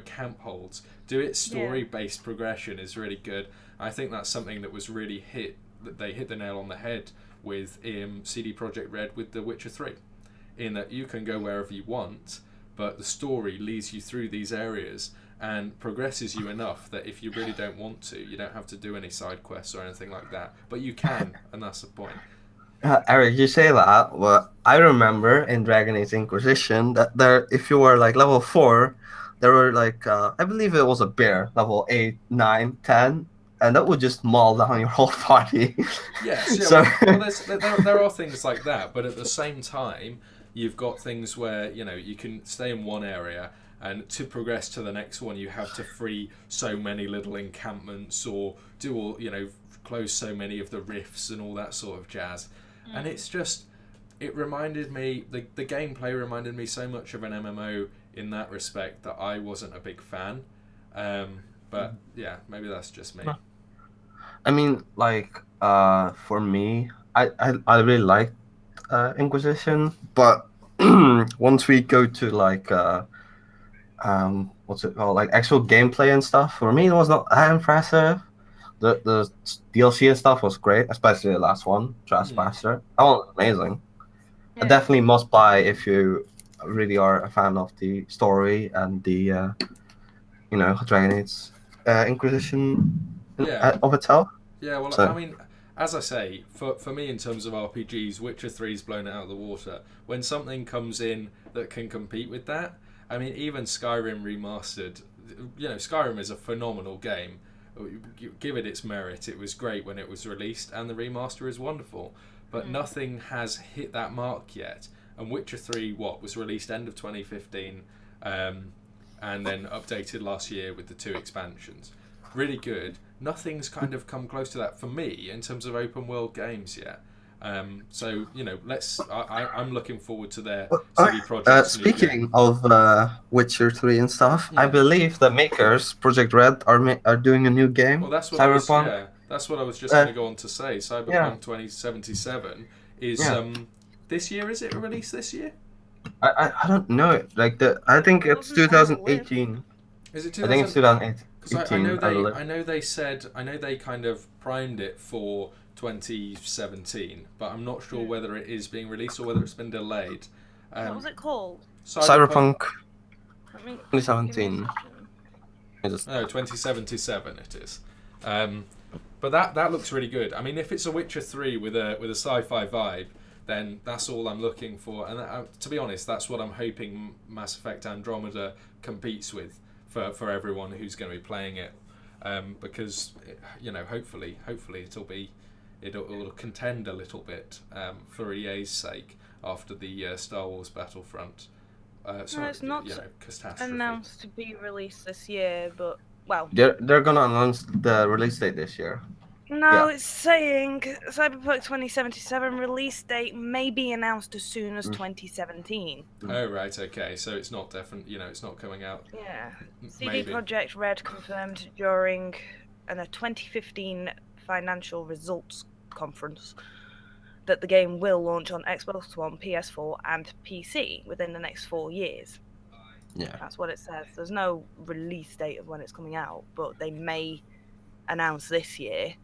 camp holds. Do it story-based progression is really good. I think that's something that was really they hit the nail on the head with CD Projekt Red with The Witcher 3, in that you can go wherever you want, but the story leads you through these areas and progresses you enough that if you really don't want to, you don't have to do any side quests or anything like that. But you can, and that's the point. Arix, you say that, but I remember in Dragon Age Inquisition that if you were like level 4, there were like I believe it was a bear level 8, 9, 10, and that would just maul down your whole party. Yes, there are things like that, but at the same time, you've got things where you can stay in one area, and to progress to the next one, you have to free so many little encampments or do all close so many of the rifts and all that sort of jazz. And it's just, it reminded me, the gameplay reminded me so much of an MMO in that respect that I wasn't a big fan. But yeah, maybe that's just me. I mean, like, for me, I really liked Inquisition, but once we go to like what's it called, like actual gameplay and stuff, for me it was not that impressive. The DLC and stuff was great, especially the last one, Trespasser. That one was amazing. Yeah. I definitely must buy if you really are a fan of the story and the Dragon Age Inquisition of itself. Yeah, well, I mean, as I say, for me in terms of RPGs, Witcher 3's blown it out of the water. When something comes in that can compete with that, I mean, even Skyrim remastered, Skyrim is a phenomenal game. Give it its merit. It was great when it was released, and the remaster is wonderful. But nothing has hit that mark yet. And Witcher 3, was released end of 2015, and then updated last year with the 2 expansions. Really good. Nothing's kind of come close to that for me in terms of open world games yet. So I'm looking forward to their CD Projekt. Speaking of Witcher 3 and stuff, I believe the makers, Projekt Red, are doing a new game. Well, that's what Cyberpunk. That's what I was just going to go on to say. Cyberpunk 2077 is this year. Is it released this year? I don't know. I think it's 2018. Is it 2018? I think it's 2018. Because I know they kind of primed it for 2017, but I'm not sure whether it is being released or whether it's been delayed. What was it called? Cyberpunk 2017. No, 2077 it is. But that looks really good. I mean, if it's a Witcher 3 with a sci-fi vibe, then that's all I'm looking for. And to be honest, that's what I'm hoping Mass Effect Andromeda competes with for everyone who's going to be playing it. Because hopefully it'll contend a little bit for EA's sake after the Star Wars Battlefront. It's not catastrophe. Announced to be released this year, but they're gonna announce the release date this year. No, it's saying Cyberpunk 2077 release date may be announced as soon as 2017. Oh right, okay, so it's not definite. It's not coming out. Yeah, CD Projekt Red confirmed during in a 2015 financial results conference that the game will launch on Xbox One, PS4, and PC within the next 4 years. Yeah. That's what it says. There's no release date of when it's coming out, but they may announce this year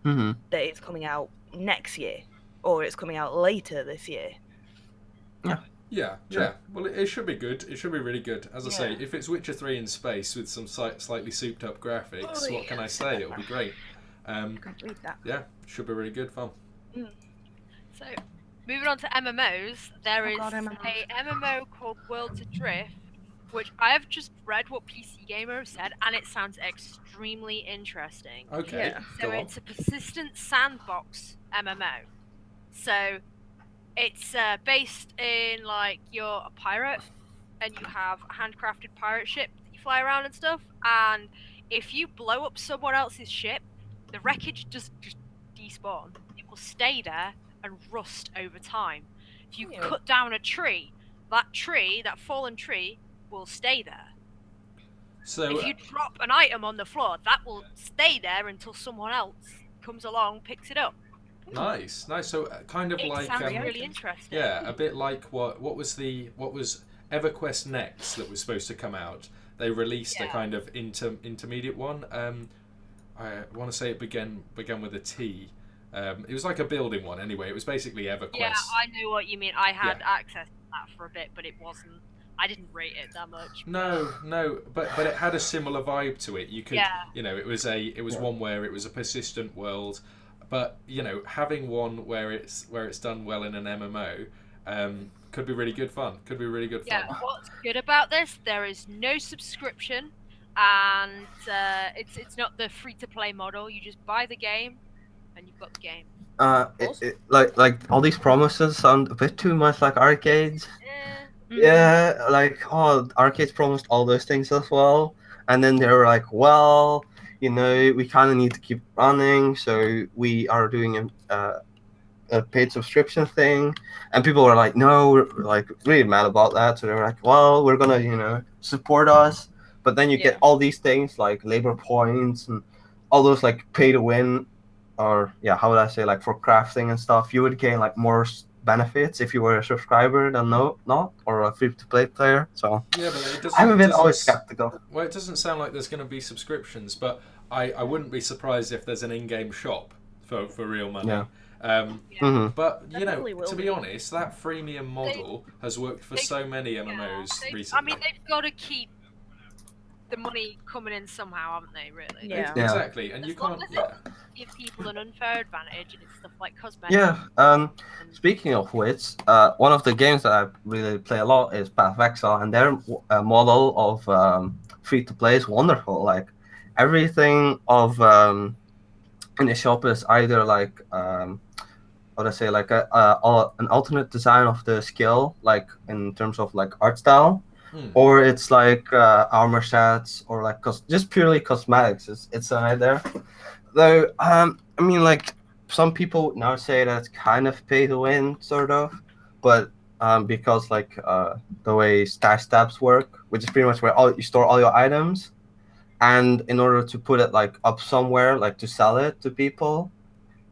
that it's coming out next year, or it's coming out later this year. Yeah. Well, it should be good. It should be really good. As I say, if it's Witcher 3 in space with some slightly souped up graphics, what can I say? It'll be great. Read that. Yeah, should be really good fun. So, moving on to MMOs, there is a MMO called Worlds Adrift, which I have just read what PC Gamer said, and it sounds extremely interesting. Okay. So it's a persistent sandbox MMO. So it's based in, like, you're a pirate and you have a handcrafted pirate ship that you fly around and stuff, and if you blow up someone else's ship, the wreckage doesn't just despawn. It will stay there and rust over time. If you cut down a tree, that fallen tree will stay there. So if you drop an item on the floor, that will stay there until someone else comes along, picks it up. Nice. So kind of like sounds really interesting. Yeah, a bit like what was EverQuest Next that was supposed to come out. They released a kind of intermediate one. I want to say it began with a T. It was like a building one anyway. It was basically EverQuest. Yeah, I know what you mean. I had access to that for a bit, but it wasn't. I didn't rate it that much. No, but it had a similar vibe to it. You could, it was one where it was a persistent world, but having one where it's done well in an MMO, could be really good fun. Yeah, what's good about this? There is no subscription, and it's not the free to play model. You just buy the game, and you've got the game. Like all these promises sound a bit too much like arcades. Yeah, like arcades promised all those things as well, and then they were like, well, we kind of need to keep running, so we are doing a paid subscription thing, and people were like, no, we're like really mad about that, so they were like, well, we're gonna support us, but then you get all these things like labor points and all those like pay to win, or how would I say, like for crafting and stuff, you would gain like more benefits if you were a subscriber than not, or a free-to-play player. So yeah, but I'm always skeptical. Well, it doesn't sound like there's going to be subscriptions, but I wouldn't be surprised if there's an in-game shop for real money. But to be honest, that freemium model has worked for so many MMOs recently. I mean, they've got to keep the money coming in somehow, haven't they? Really? Yeah. Exactly, and you can't. Give people an unfair advantage, and it's stuff like cosmetics. Speaking of which, one of the games that I really play a lot is Path of Exile, and their model of free to play is wonderful. Like everything of in the shop is either like an alternate design of the skill, like in terms of like art style, or it's like armor sets, or like just purely cosmetics. It's right there. Though, I mean, like, some people now say that's kind of pay to win, sort of, but because, like, the way stash tabs work, which is pretty much where you store all your items, and in order to put it, like, up somewhere, like, to sell it to people,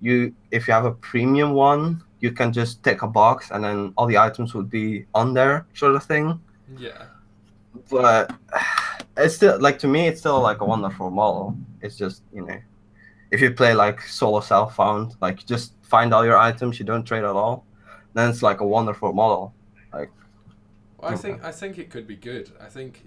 if you have a premium one, you can just tick a box, and then all the items would be on there, sort of thing. Yeah. But it's still, like, to me, it's still, like, a wonderful model. It's just, if you play like solo self-found, like you just find all your items, you don't trade at all, then it's like a wonderful model. Like, well, I think it could be good. I think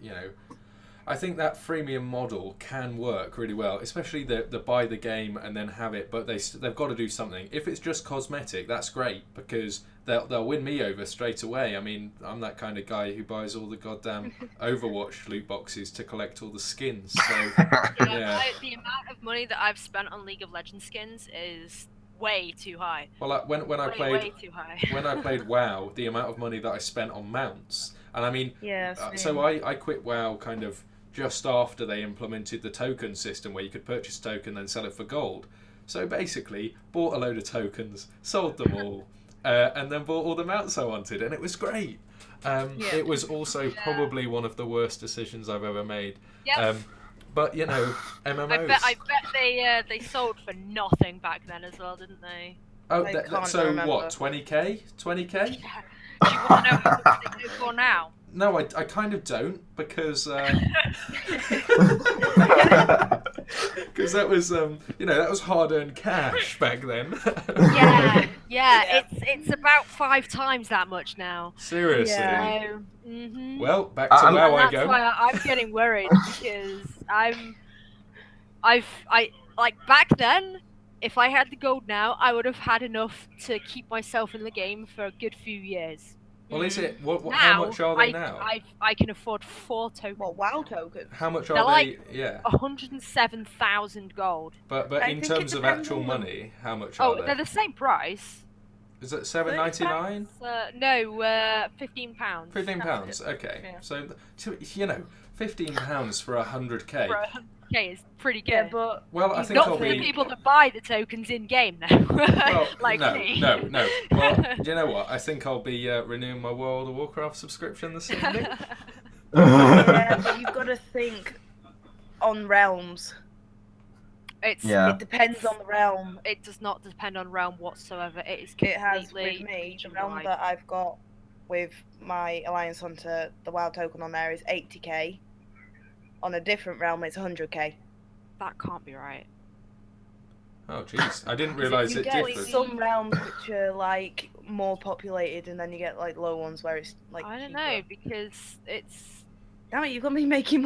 that freemium model can work really well, especially the buy the game and then have it, but they've got to do something. If it's just cosmetic, that's great, because they'll win me over straight away. I mean, I'm that kind of guy who buys all the goddamn Overwatch loot boxes to collect all the skins. So the amount of money that I've spent on League of Legends skins is way too high. Well, when I played WoW, the amount of money that I spent on mounts, and I mean, so I quit WoW kind of just after they implemented the token system where you could purchase a token and then sell it for gold. So basically, bought a load of tokens, sold them all, and then bought all the mounts I wanted, and it was great. It was also probably one of the worst decisions I've ever made. But you know, MMOs. I bet they sold for nothing back then as well, didn't they? Oh, so remember. What? 20k? 20k? Yeah. Do you want to know how much they go for now? No, I kind of don't, because because that was that was hard-earned cash back then. yeah. It's about 5 times that much now. Seriously. Yeah. Well, back to WoW I go. That's why I'm getting worried, because like back then, if I had the gold now, I would have had enough to keep myself in the game for a good few years. Well, is it? How much are they now? I can afford 4 tokens. What, WoW tokens? How much are They're they? Like yeah. 107,000 gold. But in terms of actual money, how much are they? Oh, they're the same price. Is it $7.99? No, £15. £15. Okay. Yeah. So £15 for 100k. For 100k is pretty good. Yeah, but I think I'll be. Not for the people that buy the tokens in game though. Well, like no, me. no. Well, do you know what? I think I'll be renewing my World of Warcraft subscription this evening. Yeah, but you've got to think on realms. It depends on the realm. It does not depend on realm whatsoever. It is completely. It has with me. The realm that I've got with my Alliance Hunter, the WoW token on there is 80k. On a different realm, it's 100k. That can't be right. Oh jeez, I didn't realise it differed. Some realms which are like more populated, and then you get like low ones where it's like. I don't know, because it's. Damn it! You've got me making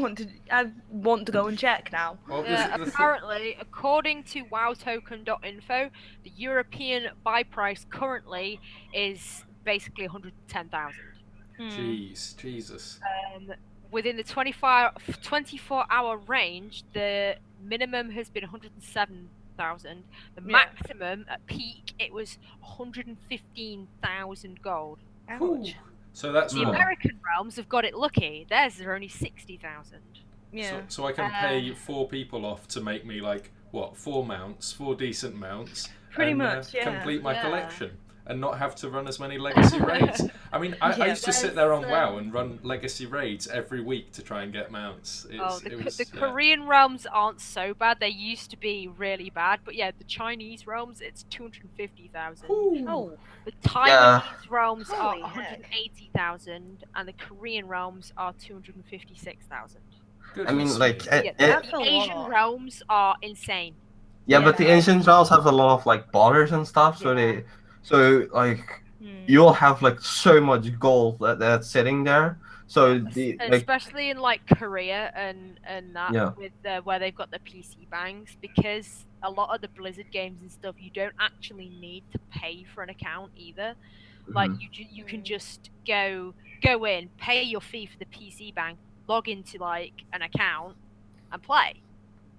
I want to go and check now. Well, apparently, according to WoWtoken.info, the European buy price currently is basically 110,000. Jeez, Jesus. Within the 24-hour range, the minimum has been 107,000. The maximum at peak, it was 115,000 gold. Ouch. So that's the American realms have got it lucky. Theirs are only 60,000. Yeah. So I can pay 4 people off to make me 4 mounts, 4 decent mounts, pretty much, complete my collection, and not have to run as many legacy raids. I mean, I used to sit there on WoW and run legacy raids every week to try and get mounts. The Korean realms aren't so bad. They used to be really bad, but the Chinese realms, it's 250,000. Oh, the Taiwanese realms are 180,000, and the Korean realms are 256,000. I mean, the Asian realms are insane. Yeah, but the Asian realms have a lot of borders and stuff, so you'll have so much gold that's sitting there. So especially in Korea and that with where they've got the PC bangs, because a lot of the Blizzard games and stuff, you don't actually need to pay for an account either. You can just go in, pay your fee for the PC bang, log into an account and play.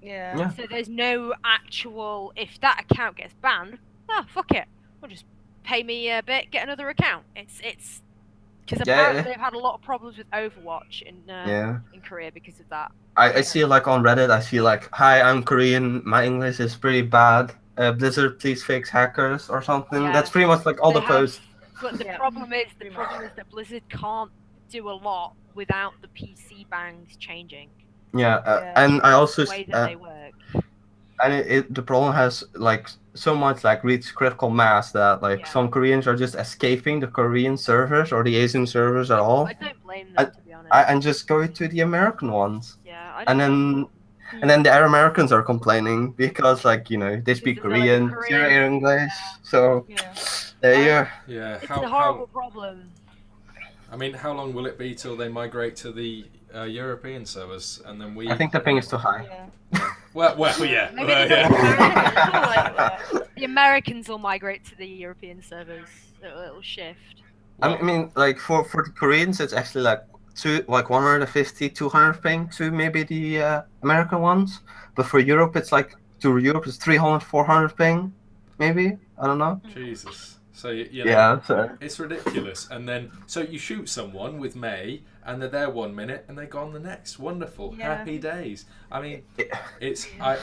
Yeah. So there's no actual, if that account gets banned, fuck it, we'll just pay me a bit, get another account. It's because apparently they've had a lot of problems with Overwatch in Korea because of that. I see on Reddit, I see hi, I'm Korean, my English is pretty bad. Blizzard, please fix hackers or something. Yeah. That's pretty much all the posts. But the problem is that Blizzard can't do a lot without the PC bangs changing. And I also the way that they work. And the problem has so much reached critical mass that some Koreans are just escaping the Korean servers or the Asian servers at all. I don't blame them, to be honest. And just go to the American ones. Yeah. And then the Americans are complaining because they speak Korean, zero English. So there you. Yeah. It's a horrible problem. I mean, how long will it be till they migrate to the European servers, and then we? I think the ping is too high. Well, yeah. The Americans will migrate to the European servers. It'll shift. I mean, for the Koreans, it's actually 150, 200 ping to maybe the American ones. But for Europe, it's it's 300, 400 ping, maybe. I don't know. Jesus. So it's ridiculous. And then so you shoot someone with May, and they're there 1 minute, and they're gone the next. Wonderful, happy days. I mean, As you might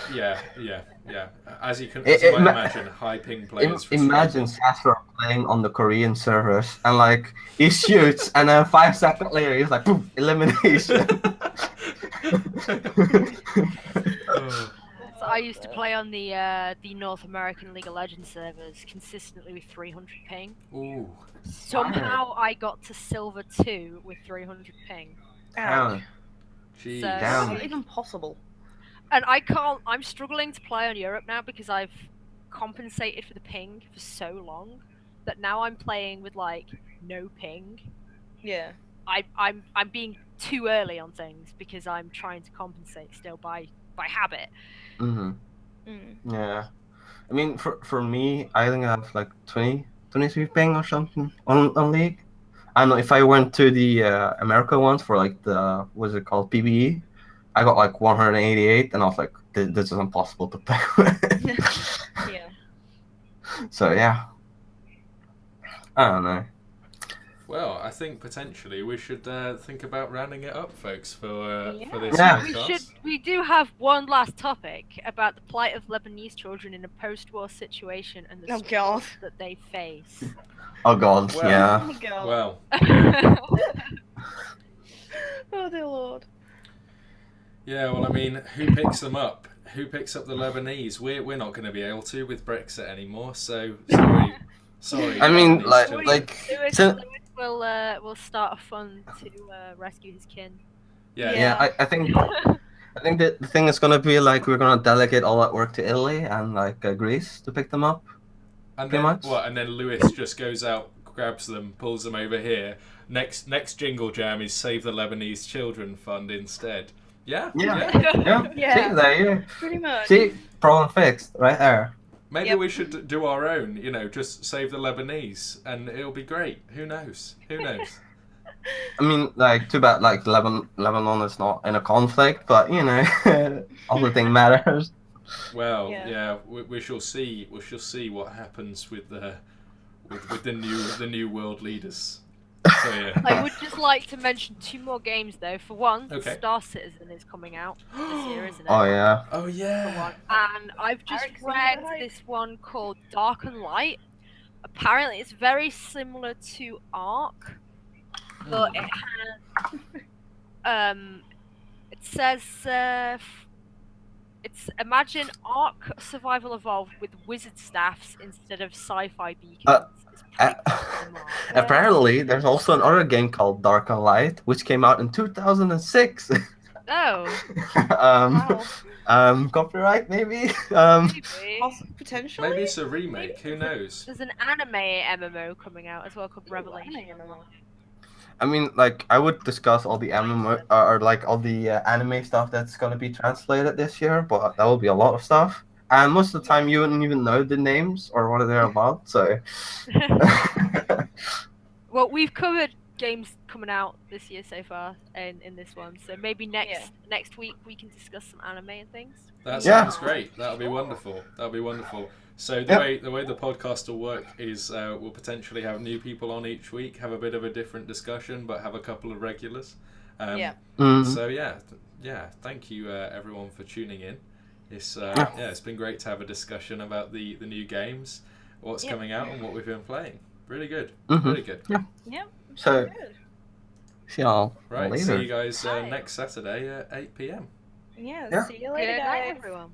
imagine, high ping players. Imagine Sasser playing on the Korean servers, and he shoots, and then 5 seconds later he's boom, elimination. So I used to play on the North American League of Legends servers consistently with 300 ping. Ooh. Somehow I got to Silver 2 with 300 ping. Ouch. Jeez. So, That's not even possible. And I'm struggling to play on Europe now because I've compensated for the ping for so long that now I'm playing with like no ping. Yeah. I'm being too early on things because I'm trying to compensate still by habit. Yeah. I mean, for me, I think I have like 23 ping or something on League. I don't know if I went to the America ones for like the, what's it called, PBE, I got like 188, and I was like, this is impossible to play with. Yeah. So yeah, I don't know. Well, I think potentially we should think about rounding it up, folks, for this podcast. We do have one last topic about the plight of Lebanese children in a post-war situation and the struggles that they face. Oh God, well, yeah. Oh God. Well. Oh dear Lord. Yeah, well, I mean, who picks them up? Who picks up the Lebanese? We're not going to be able to with Brexit anymore. So sorry. I mean, Lewis will start a fund to rescue his kin. Yeah. I think that the thing is gonna be like we're gonna delegate all that work to Italy and like Greece to pick them up. And then Lewis just goes out, grabs them, pulls them over here. Next jingle jam is Save the Lebanese Children Fund instead. Yeah. See, there you. Pretty much. See, problem fixed right there. Maybe we should do our own. Just Save the Lebanese, and it'll be great. Who knows? I mean, like, too bad, like, Lebanon is not in a conflict, but, all the thing matters. Well, yeah, we shall see. We shall see what happens with the new world leaders. So, yeah. I would just like to mention 2 more games, though. For one, okay. Star Citizen is coming out this year, isn't it? Oh, yeah. Oh, yeah. And I've just read this one called Dark and Light. Apparently, it's very similar to Ark. But it has, it says, imagine Ark Survival Evolved with wizard staffs instead of sci-fi beacons. Apparently, there's also another game called Dark and Light, which came out in 2006. Oh. Wow. Copyright maybe? Potentially? Maybe it's a remake, who knows? There's an anime MMO coming out as well called Revelation. I mean, like, I would discuss all the MMO, or like all the anime stuff that's gonna be translated this year, but that will be a lot of stuff. And most of the time, you wouldn't even know the names or what they're about, so... Well, we've covered games coming out this year so far in this one, so maybe next week we can discuss some anime and things. That sounds great. That'll be wonderful. So the way the podcast will work is we'll potentially have new people on each week, have a bit of a different discussion, but have a couple of regulars. So thank you everyone for tuning in. It's been great to have a discussion about the new games, what's coming out, and what we've been playing. Really good. Really good. Yeah. So, see y'all later. later. See you guys next Saturday at 8 p.m. Yeah. See you later, Good night, guys. everyone.